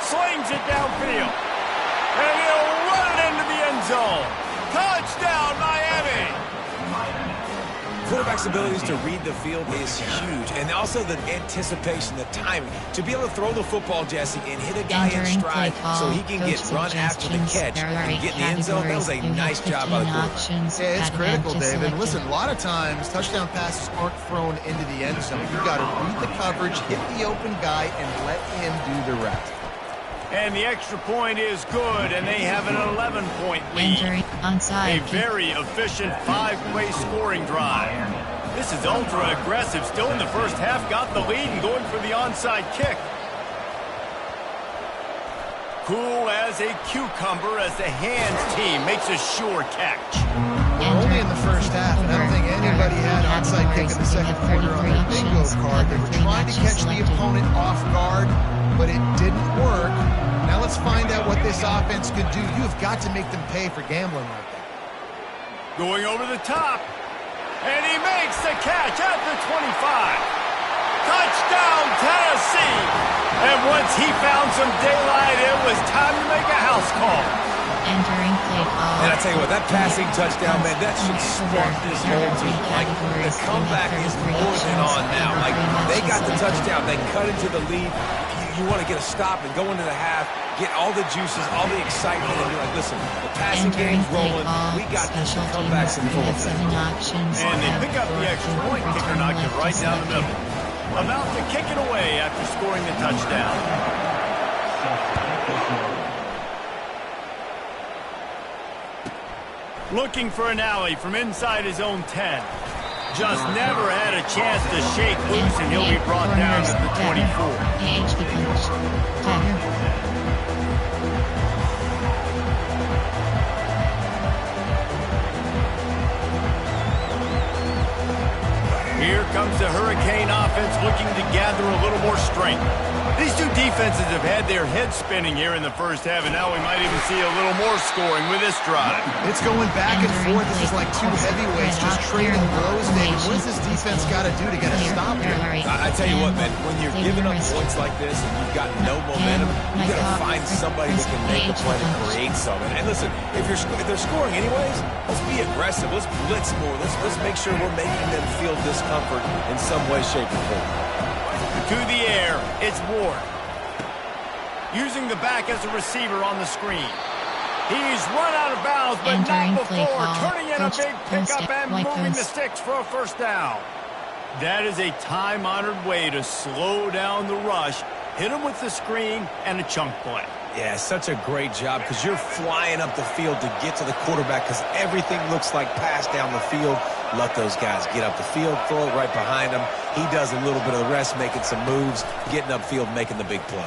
Slings it downfield. And he'll run it into the end zone. Touchdown, Miami! Quarterback's abilities to read the field is huge, and also the anticipation, the timing. To be able to throw the football, Jesse, and hit a guy in stride so he can get run after the catch and get in the end zone, that was a nice job by the quarterback. Yeah, it's critical, David. Listen, a lot of times, touchdown passes aren't thrown into the end zone. You've got to read the coverage, hit the open guy, and let him do the rest. And the extra point is good, and they have an 11-point lead. A very efficient 5-play scoring drive. This is ultra-aggressive. Still in the first half, got the lead and going for the onside kick. Cool as a cucumber as the hands team makes a sure catch. We're only in the first half, and I don't think anybody had onside kick in the second quarter on their bingo card. They were trying to catch the opponent off guard, but it didn't work. Now let's find out what this offense could do. You have got to make them pay for gambling like that. Going over the top, and he makes the catch at the 25. Touchdown, Tennessee! And once he found some daylight, it was time to make a house call. Entering play call. And I tell you what, that passing touchdown, man, that should spark this whole team. Like, the comeback is more than on now. Like, they got the touchdown. They cut into the lead. You want to get a stop and go into the half, get all the juices, all the excitement, and you're like, listen, the passing game's rolling. We got this comebacks in full effect. And they pick up the extra point. Kicker knocked it right down the middle. About to kick it away after scoring the touchdown. Looking for an alley from inside his own 10. Just never had a chance to shake loose, and he'll be brought down at the 24. Here comes the Hurricane offense looking to gather a little more strength. These two defenses have had their heads spinning here in the first half, and now we might even see a little more scoring with this drive. It's going back and forth. This is like two heavyweights just trading blows, David. What does this defense got to do to get a stop here? I tell you what, man, when you're giving up points like this and you've got no momentum, you got to find somebody that can make a play to create something. And listen, if they're scoring anyways, let's be aggressive. Let's blitz more. Let's make sure we're making them feel discomfort in some way, shape, or form. To the air, it's Ward. Using the back as a receiver on the screen. He's run out of bounds, but not before turning in a big pickup and moving the sticks for a first down. That is a time-honored way to slow down the rush, hit him with the screen, and a chunk play. Yeah, such a great job because you're flying up the field to get to the quarterback because everything looks like pass down the field. Let those guys get up the field, throw it right behind him. He does a little bit of the rest, making some moves, getting upfield, making the big play.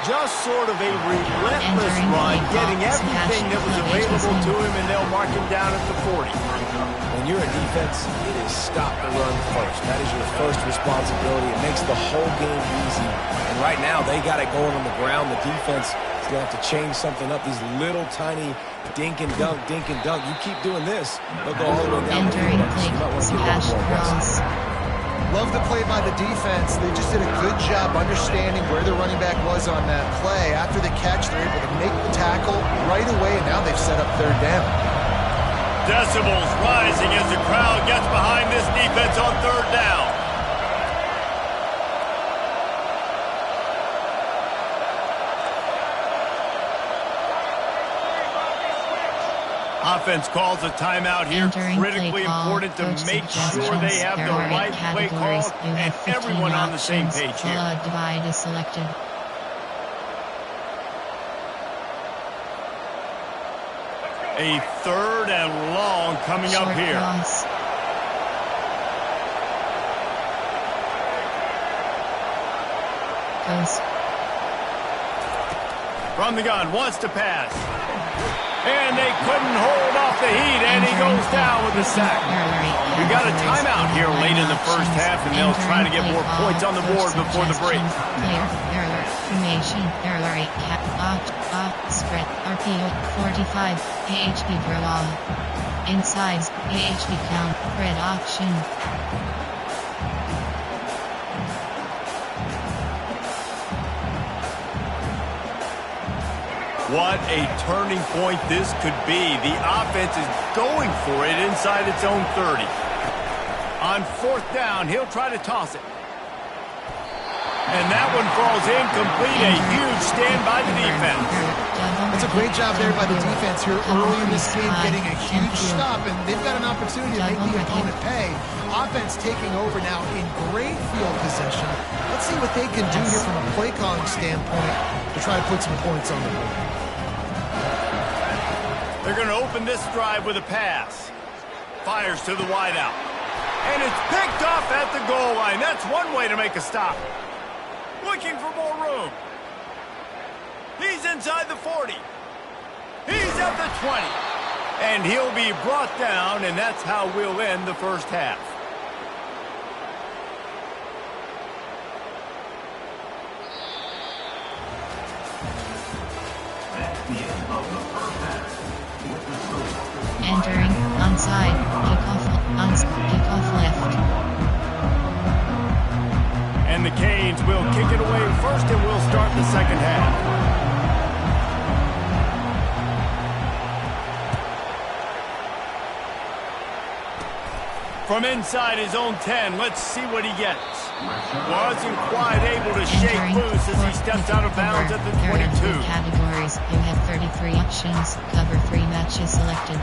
Just sort of a relentless run, getting everything that was available to him, and they'll mark him down at the 40. When you're a defense, it is stop the run first. That is your first responsibility. It makes the whole game easy. And right now, they got it going on the ground. The defense is going to have to change something up. These little tiny dink and dunk, dink and dunk. You keep doing this, they'll go all the way down the field. You might want to get more aggressive. Love the play by the defense. They just did a good job understanding where the running back was on that play. After the catch, they're able to make the tackle right away, and now they've set up third down. Decibels rising as the crowd gets behind this defense on third down. Offense calls a timeout here. Critically important to make sure they have the right play call and everyone on the same page here. Divide is selected. A third and long coming up here. Cross. Goes. From the gun, wants to pass. And they couldn't hold off the heat, and he goes down with the sack. We got a timeout here late in the first half, and they'll try to get more points on the board before the break. Formation, spread, RPO, 45, AHP per law. Inside, AHP count, red option. What a turning point this could be. The offense is going for it inside its own 30. On fourth down, he'll try to toss it. And that one falls incomplete. A huge stand by the defense. That's a great job there by the defense here early in this game, getting a huge stop, and they've got an opportunity to make the opponent pay. Offense taking over now in great field possession. Let's see what they can do here from a play calling standpoint to try to put some points on the board. They're going to open this drive with a pass. Fires to the wideout. And it's picked off at the goal line. That's one way to make a stop. Looking for more room. He's inside the 40. He's at the 20. And he'll be brought down, and that's how we'll end the first half. Entering, onside, kickoff left. And the Canes will kick it away first, and we'll start the second half. From inside his own 10, let's see what he gets. Wasn't quite able to shake loose as he steps out of bounds at the 22. There are 3 categories. You have 33 options. Cover 3 matches selected.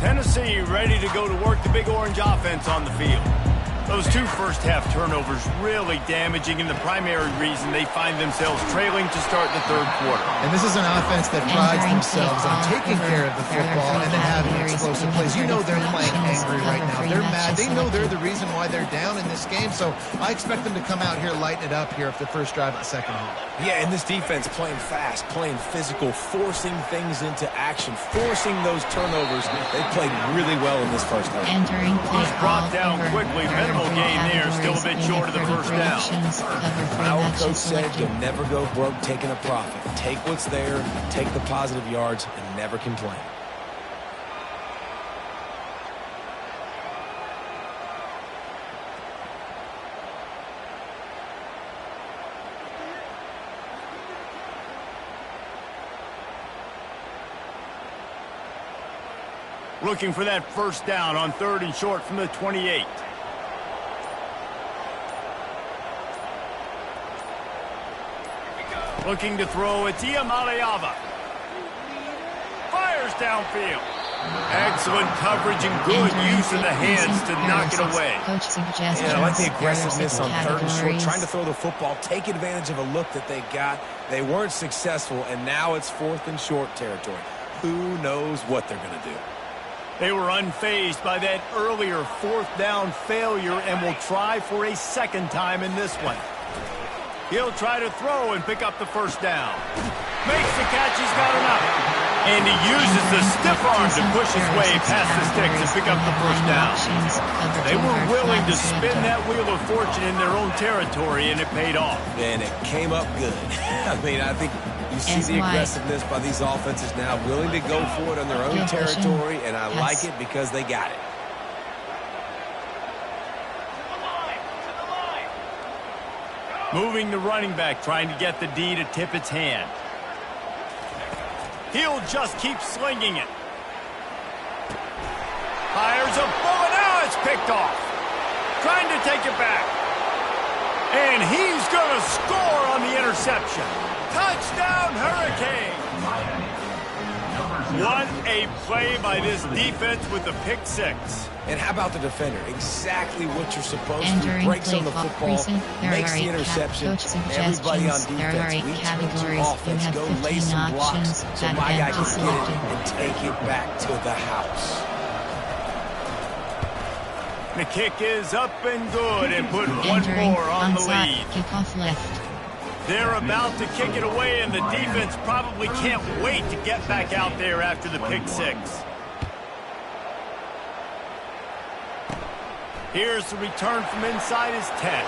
Tennessee ready to go to work the Big Orange offense on the field. Those 2 first-half turnovers really damaging, and the primary reason they find themselves trailing to start the third quarter. And this is an offense that prides themselves on taking care of the football and then having explosive plays. You know they're playing angry right now. They're mad. They know they're the reason why they're down in this game, so I expect them to come out here, lighten it up here for the first drive of the second half. Yeah, and this defense playing fast, playing physical, forcing things into action, forcing those turnovers. They played really well in this first half. Entering play brought down quickly. Minimal gain there, still a bit short of the first down. Our coach said you'll never go broke taking a profit. Take what's there, take the positive yards, and never complain. Looking for that first down on 3rd and short from the 28. Looking to throw, it's Iamaleava. Fires downfield. Excellent coverage and good use of the hands to knock it away. Yeah, I like the aggressiveness on 3rd and short, trying to throw the football, take advantage of a look that they got. They weren't successful, and now it's 4th and short territory. Who knows what they're going to do? They were unfazed by that earlier 4th down failure and will try for a second time in this one. He'll try to throw and pick up the first down. Makes the catch, he's got enough. And he uses the stiff arm to push his way past the sticks and pick up the first down. They were willing to spin that wheel of fortune in their own territory, and it paid off. And it came up good. I mean, I think you see the aggressiveness by these offenses now, willing to go for it on their own territory, and I like it because they got it. Moving the running back, trying to get the D to tip its hand. He'll just keep slinging it. Fires a bullet. Now it's picked off. Trying to take it back. And he's going to score on the interception. Touchdown, Hurricane. What a play by this defense with the pick 6. And how about the defender? Exactly what you're supposed to do. Breaks on the football, makes the interception. Everybody on defense, we turn to offense, go lay some blocks so my guy can get it and take it back to the house. The kick is up and good and put one more on the lead. Kickoff left. They're about to kick it away, and the defense probably can't wait to get back out there after the pick 6. Here's the return from inside his 10.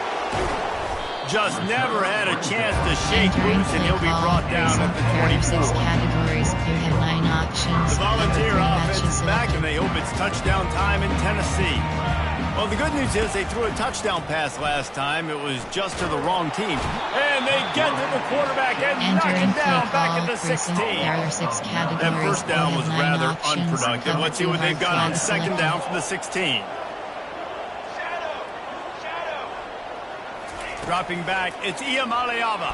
Just never had a chance to shake loose, and he'll be brought down at the 24. Categories. You have 9 options. The Volunteer offense is back, and they hope it's touchdown time in Tennessee. Well, the good news is they threw a touchdown pass last time. It was just to the wrong team. And they get to the quarterback and knock him down back at the 16. That first down was rather unproductive. Let's see what they've got on second down from the 16. Dropping back, it's Iamaleava.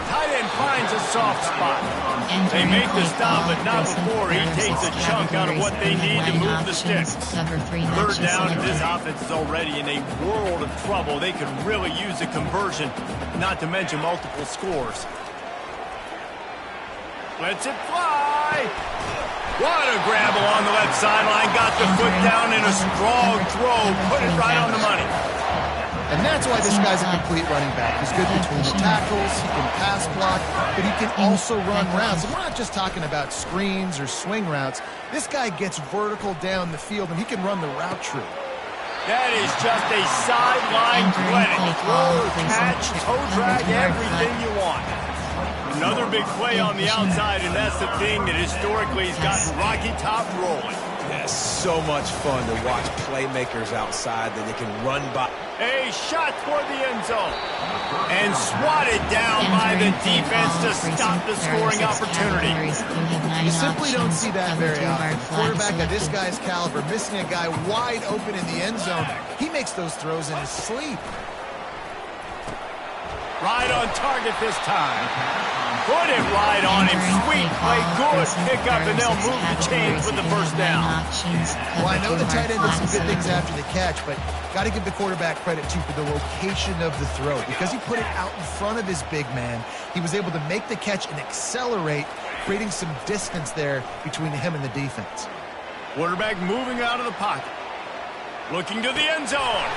Tight end finds a soft spot. They make the stop, but not before he takes a chunk out of what they need to move the sticks. Third down, and this offense is already in a world of trouble. They could really use a conversion, not to mention multiple scores. Lets it fly. try. What a grab along the left sideline. Got the foot down in a strong throw. Put it right on the money. And that's why this guy's a complete running back. He's good between the tackles, he can pass block, but he can also run routes. And we're not just talking about screens or swing routes. This guy gets vertical down the field, and he can run the route tree. That is just a sideline clinic. Throw, catch, toe drag, everything you want. Another big play on the outside, and that's the thing that historically has gotten Rocky Top rolling. Yeah, so much fun to watch playmakers outside that they can run by. A shot toward the end zone. And swatted down by the defense to stop the scoring opportunity. You simply don't see that very often. Quarterback of this guy's caliber missing a guy wide open in the end zone. He makes those throws in his sleep. Right on target this time. Put it right on him. Sweet play. Good pickup, and they'll move the chains with the first down. Well, I know the tight end did some good things after the catch, but got to give the quarterback credit, too, for the location of the throw. Because he put it out in front of his big man, he was able to make the catch and accelerate, creating some distance there between him and the defense. Quarterback moving out of the pocket. Looking to the end zone.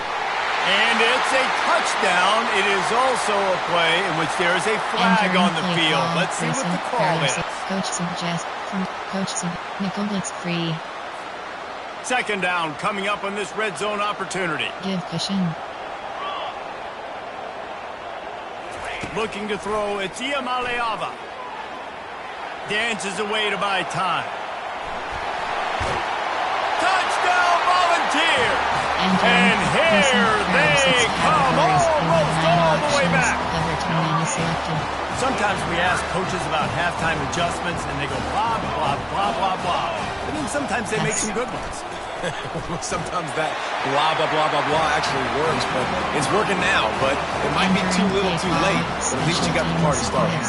And it's a touchdown. It is also a play in which there is a flag on the field. Let's see what the call is. Coach suggests from Coach nickel blitz free. Second down coming up on this red zone opportunity. Give cushion. Looking to throw. It's Iamaleava. Dances away to buy time. Touchdown Volunteers. And here they come, almost all the way back. Sometimes we ask coaches about halftime adjustments, and they go blah, blah, blah, blah, blah. And then sometimes they make some good ones. Sometimes that blah, blah, blah, blah, blah actually works, but it's working now. But it might be too little too late, but at least you got the party started.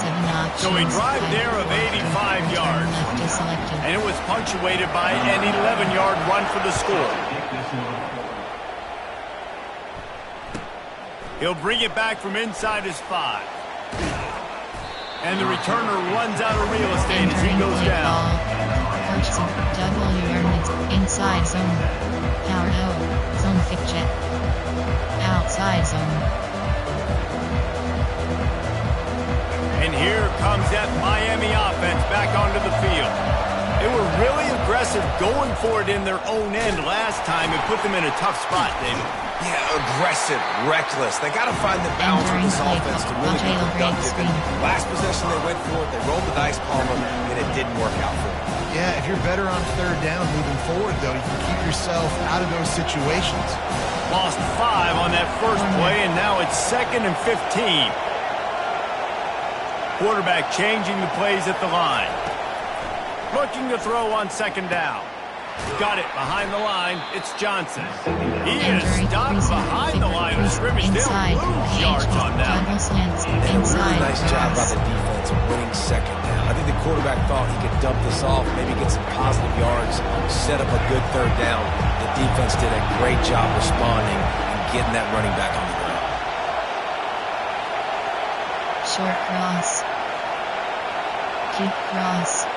So a drive there of 85 yards, and it was punctuated by an 11-yard run for the score. He'll bring it back from inside his 5. And the returner runs out of real estate as he goes down. Inside zone. Power O. Zone fit jet. Outside zone. And here comes that Miami offense back onto the field. They were really aggressive going for it in their own end last time and put them in a tough spot, David. Yeah, aggressive, reckless. They got to find the balance with this offense to really be productive. And last possession they went for it, they rolled the dice, Palmer, and it didn't work out for them. Yeah, if you're better on third down moving forward, though, you can keep yourself out of those situations. Lost 5 on that first play, and now it's 2nd and 15. Quarterback changing the plays at the line. Looking to throw on 2nd down. Got it behind the line. It's Johnson. He is stopped behind the line of scrimmage. They'll lose yards on that. Really nice job by the defense of winning 2nd down. I think the quarterback thought he could dump this off, maybe get some positive yards, set up a good 3rd down. The defense did a great job responding and getting that running back on the ground. Short cross. Keep cross.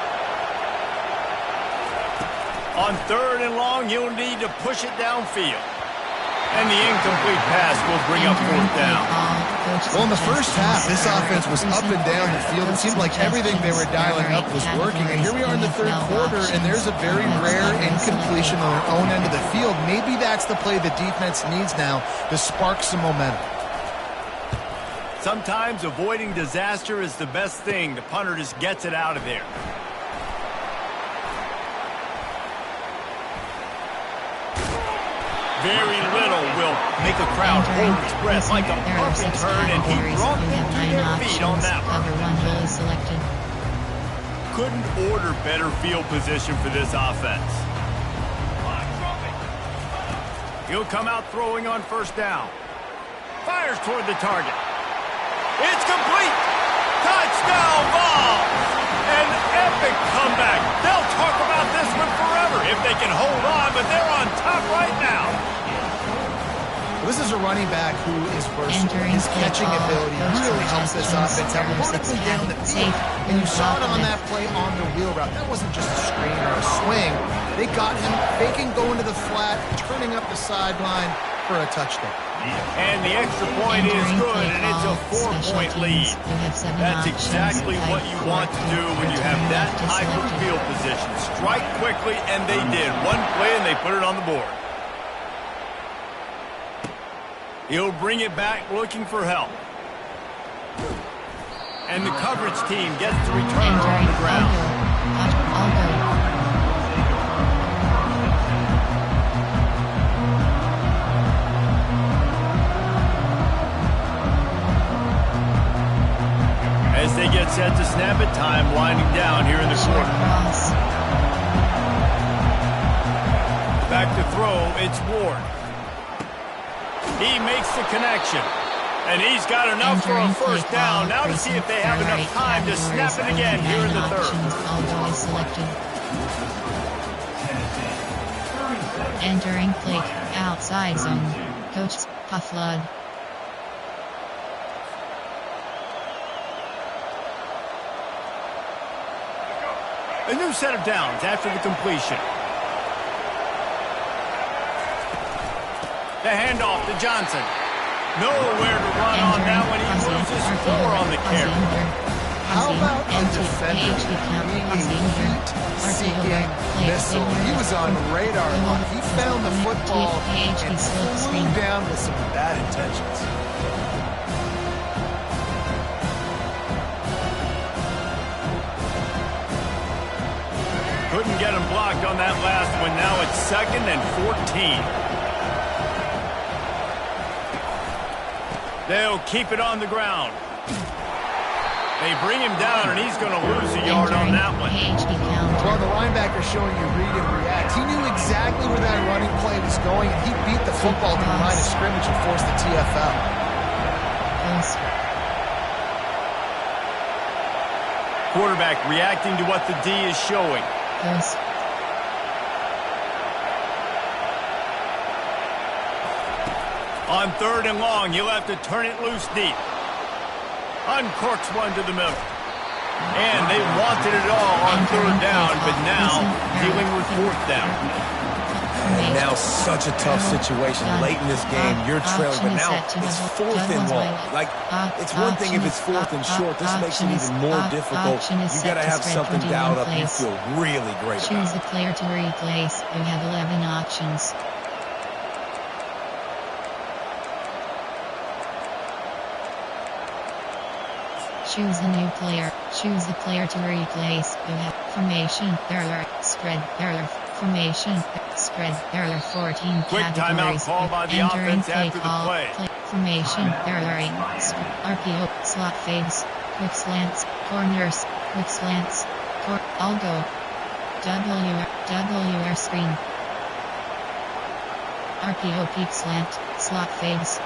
On 3rd and long, you'll need to push it downfield. And the incomplete pass will bring up 4th down. Well, in the first half, this offense was up and down the field. It seemed like everything they were dialing up was working. And here we are in the 3rd quarter, and there's a very rare incompletion on their own end of the field. Maybe that's the play the defense needs now to spark some momentum. Sometimes avoiding disaster is the best thing. The punter just gets it out of there. Very little will make a crowd hold its breath like a perfect turn, and he brought them to their feet on that one. Couldn't order better field position for this offense. He'll come out throwing on 1st down. Fires toward the target. It's complete. Touchdown ball. An epic comeback. They'll talk about this one forever if they can hold on, but they're on top right now. Well, This is a running back who is versatile. His catching ability really helps this offense out vertically down the field. And you saw it on that play on the wheel route. That wasn't just a screen or a swing. They got him faking going to the flat, turning up the sideline for a touchdown. And the extra point is good, and it's a 4-point lead. That's exactly what you want to do when you have that type of field position. Strike quickly, and they did. One play, and they put it on the board. He'll bring it back looking for help. And the coverage team gets the returner on the ground. As they get set to snap it, time winding down here in the quarter. Back to throw, it's Ward. He makes the connection. And he's got enough for a first down. Now to see if they have enough time to snap it again here in the third. Entering play, outside zone. Coach Pufflood. A new set of downs after the completion. The handoff to Johnson. Nowhere to run on that one. He loses 4 on the carry. How about a defender seeking missile? He was on radar lock. He found the football and flew down with some bad intentions. Couldn't get him blocked on that last one. Now it's 2nd and 14. They'll keep it on the ground. They bring him down, and he's going to lose a yard on that one. Well, the linebacker's showing you read and react. He knew exactly where that running play was going, and he beat the football to the line of scrimmage and forced the TFL. Quarterback reacting to what the D is showing. On 3rd and long, he'll have to turn it loose deep. Uncorks one to the middle. And they wanted it all on 3rd down, but now dealing with 4th down. And now such a tough situation late in this game. You're trailing, but now it's 4th and long. Like, it's one thing if it's 4th and short. This makes it even more difficult. You got to have something dialed up. You feel really great about it. Choose the player to replace. You have 11 options. Choose a new player. Choose the player to replace. You have formation, error, spread, error, formation, spread, error, 14 quick categories. Timeout call by the offense after the play. Formation, error, RPO, slot fades, quick slants, corners, quick slants, algo, WR screen, RPO peak slant, slot fades,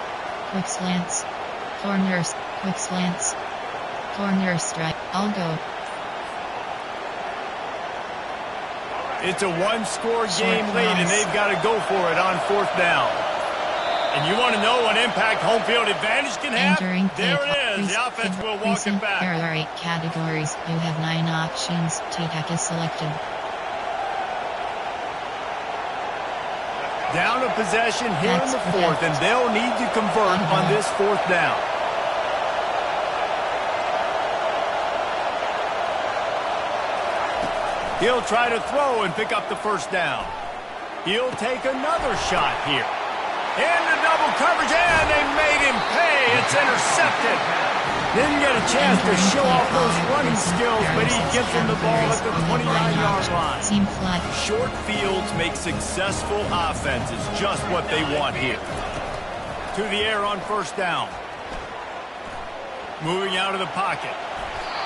quick slants, corners, quick slants, corner strike, algo. It's a one-score game lead, and they've got to go for it on 4th down. And you want to know what impact home field advantage can have? There it is. The offense will walk it back. There are 8 categories. You have 9 options. T-Tac is selected. Down a possession here in the 4th, and they'll need to convert on this 4th down. He'll try to throw and pick up the first down. He'll take another shot here. Into double coverage, and they made him pay. It's intercepted. Didn't get a chance to show off those running skills, but he gives him the ball at the 29-yard line. Short fields make successful offenses just what they want here. To the air on 1st down. Moving out of the pocket.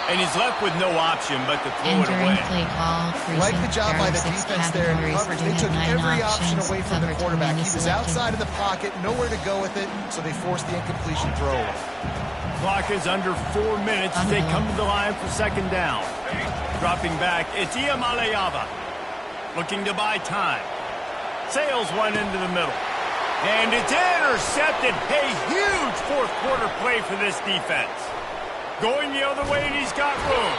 And he's left with no option but to throw it away. Like the job by the defense there in coverage. They took every option away from the quarterback. He was outside of the pocket, nowhere to go with it, so they forced the incompletion throw away. Clock is under 4 minutes as they come to the line for 2nd down. Dropping back, it's Iamaleava. Looking to buy time. Sails one into the middle. And it's intercepted. A huge fourth quarter play for this defense. Going the other way, and he's got room.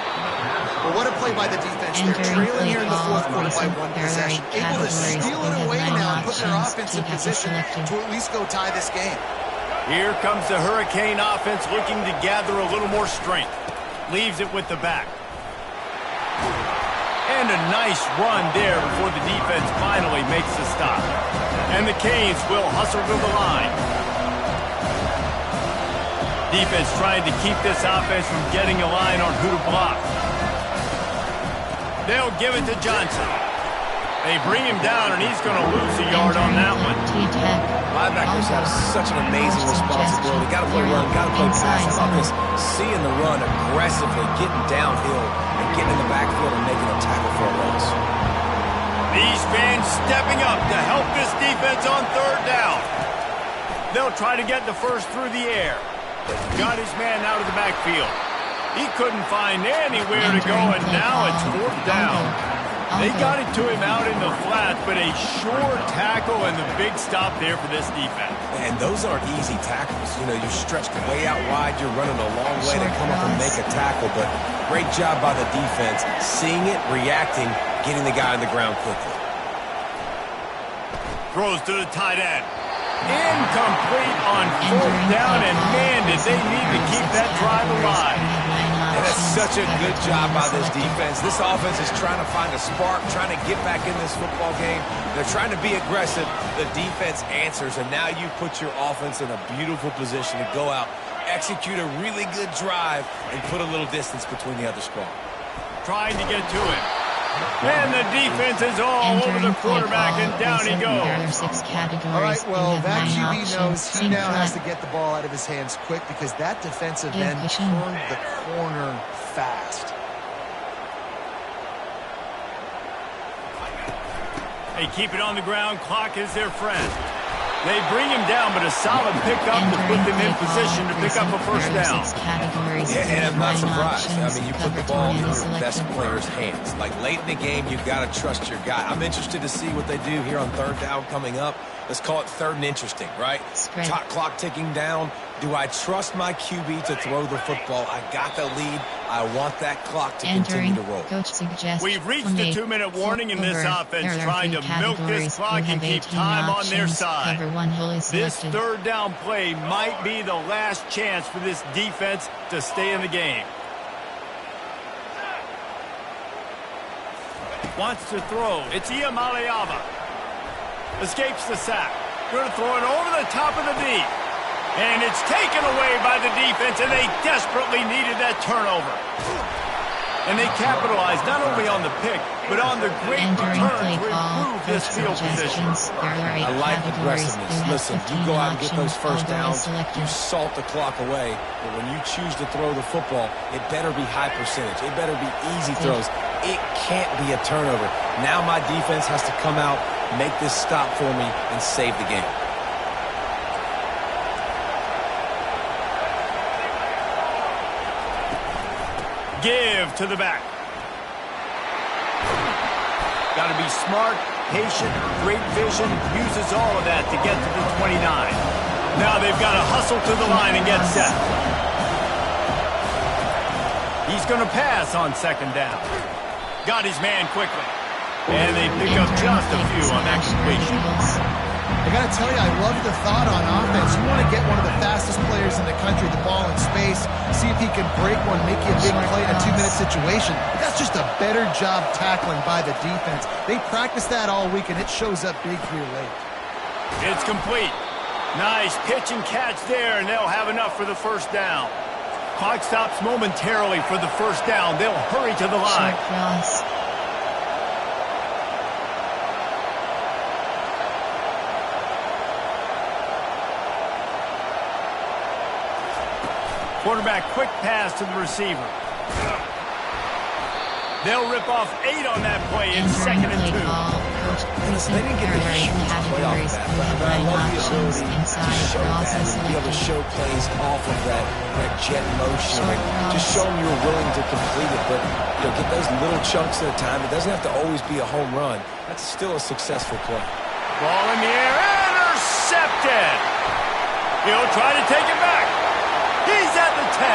Well, what a play by the defense. They're trailing here in the fourth quarter by one possession. Able to steal it away now and put their offense in position to at least go tie this game. Here comes the Hurricane offense looking to gather a little more strength. Leaves it with the back. And a nice run there before the defense finally makes the stop. And the Canes will hustle to the line. Defense trying to keep this offense from getting a line on who to block. They'll give it to Johnson. They bring him down, and he's going to lose a yard on that one. Linebackers have such an amazing responsibility. Got to play run, got to play pass. How about this? Seeing the run aggressively, getting downhill, and getting in the backfield and making a tackle for a loss. These fans stepping up to help this defense on third down. They'll try to get the first through the air. Got his man out of the backfield. He couldn't find anywhere to go, and now it's fourth down. They got it to him out in the flat, but a short tackle and the big stop there for this defense. And those aren't easy tackles. You know, you're stretched way out wide. You're running a long way to come up and make a tackle, but great job by the defense. Seeing it, reacting, getting the guy on the ground quickly. Throws to the tight end. Incomplete on fourth down, and man, did they need to keep that drive alive. And that's such a good job by this defense. This offense is trying to find a spark, trying to get back in this football game. They're trying to be aggressive. The defense answers, and now you put your offense in a beautiful position to go out, execute a really good drive, and put a little distance between the other squad. Trying to get to it. And the defense is all over the quarterback, and down he goes. All right, well, that QB knows he now has to get the ball out of his hands quick because that defensive end turned the corner fast. They keep it on the ground. Clock is their friend. They bring him down, but a solid pickup to put them in position to pick up a first down. Yeah, and I'm not surprised. I mean, you put the ball in your best player's hands. Like, late in the game, you've got to trust your guy. I'm interested to see what they do here on third down coming up. Let's call it third and interesting, right? Top clock ticking down. Do I trust my QB to throw the football? I got the lead. I want that clock to continue to roll. We've reached the 2-minute warning in this offense, trying to milk this clock and keep time on their side. This third down play might be the last chance for this defense to stay in the game. Wants to throw. It's Iamaleava. Escapes the sack. Going to throw it over the top of the D. And it's taken away by the defense, and they desperately needed that turnover. And they capitalized not only on the pick, but on the great return to improve this field position. I like aggressiveness. Listen, you go out and get those first downs, you salt the clock away. But when you choose to throw the football, it better be high percentage. It better be easy throws. It can't be a turnover. Now my defense has to come out, make this stop for me, and save the game. Give to the back. Got to be smart, patient, great vision, uses all of that to get to the 29. Now they've got to hustle to the line and get set. He's going to pass on second down. Got his man quickly. And they pick up just a few on that completion. I got to tell you, I love the thought on offense. You want to get one of the fastest players in the country the ball in space, see if he can break one, make you a big play in a 2-minute situation. That's just a better job tackling by the defense. They practice that all week, and it shows up big here late. It's complete. Nice pitch and catch there, and they'll have enough for the first down. Clock stops momentarily for the first down. They'll hurry to the line. Quarterback, quick pass to the receiver. They'll rip off 8 on that play in second and 2. They didn't get the huge play off of that, but I love the ability to show that and be able to show plays off of that jet motion. Just show them you're willing to complete it, but get those little chunks at a time. It doesn't have to always be a home run. That's still a successful play. Ball in the air, intercepted! intercepted. He'll try to take it back. He's at the 10.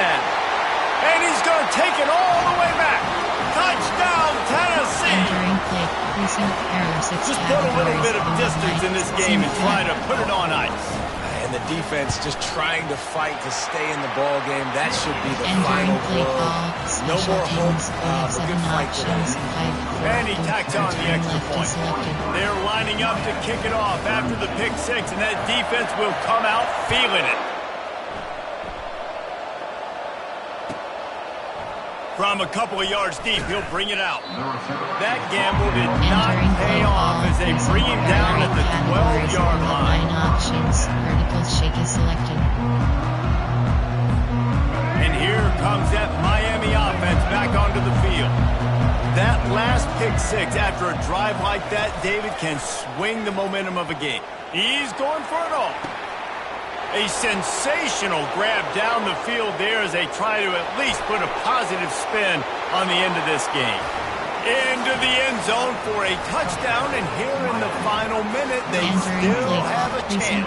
And he's going to take it all the way back. Touchdown, Tennessee. Entering play, recent error 6 Just put a little bit of distance in this game and try to put it on ice. And the defense just trying to fight to stay in the ball game. That should be the Entering final play blow. call, No more hope. A 7 good fight options, today. 5, 4, And he tacks on the extra left point. is selected. They're lining up to kick it off after the pick 6, and that defense will come out feeling it. From a couple of yards deep, he'll bring it out. That gamble did not Entering pay play off call, as they bring him down at the 12-yard line. 9 options, vertical shake is selected. And here comes that Miami offense back onto the field. That last pick 6 after a drive like that, David, can swing the momentum of a game. He's going for it all. A sensational grab down the field there as they try to at least put a positive spin on the end of this game. Into the end zone for a touchdown, and here in the final minute, they still have a chance.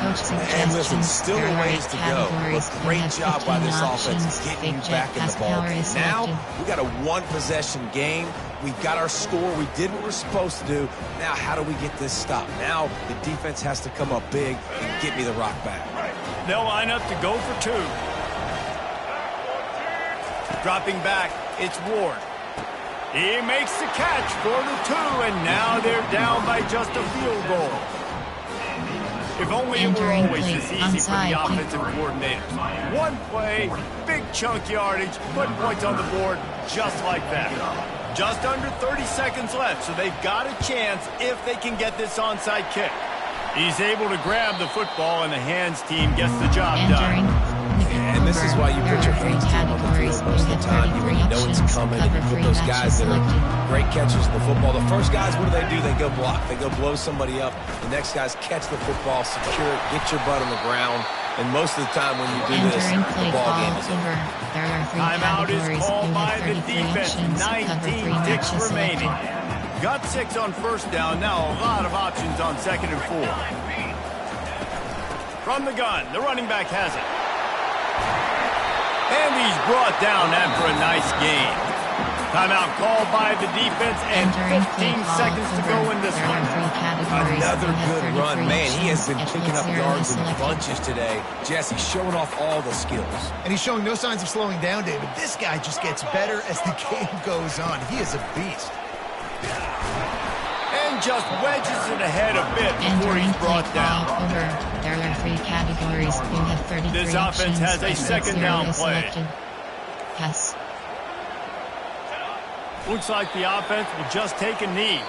And listen, still a ways to go. But great job by this offense getting you back in the ball game. Now, we got a one-possession game. We've got our score. We did what we're supposed to do. Now, how do we get this stopped? Now, the defense has to come up big and get me the rock back. They'll line up to go for 2. Dropping back, it's Ward. He makes the catch for the 2, and now they're down by just a field goal. If only it were always this easy for the offensive coordinators. One play, big chunk yardage, put points on the board just like that. Just under 30 seconds left, so they've got a chance if they can get this onside kick. He's able to grab the football, and the hands team gets the job done. And this is why you put your hands team on the field most of the time. You already know it's coming, and you put those guys that are great catchers in the football. The first guys, what do? They go block. They go blow somebody up. The next guys catch the football, secure it, get your butt on the ground. And most of the time when you do this, the ball game is over. Timeout is called by the defense. 19 ticks remaining. Got 6 on first down. Now a lot of options on 2nd and 4. From the gun, the running back has it. And he's brought down after a nice gain. Timeout called by the defense, and 15 seconds to go in this one. Another good run. Man, he has been picking up yards in bunches today. Jesse showing off all the skills. And he's showing no signs of slowing down, David. This guy just gets better as the game goes on. He is a beast. And just wedges it ahead a bit before he's brought down. There are 3 categories. You have 33 This offense has a 2nd down play. Pass. Looks like the offense will just take a knee.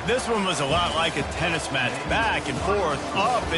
This one was a lot like a tennis match, back and forth, up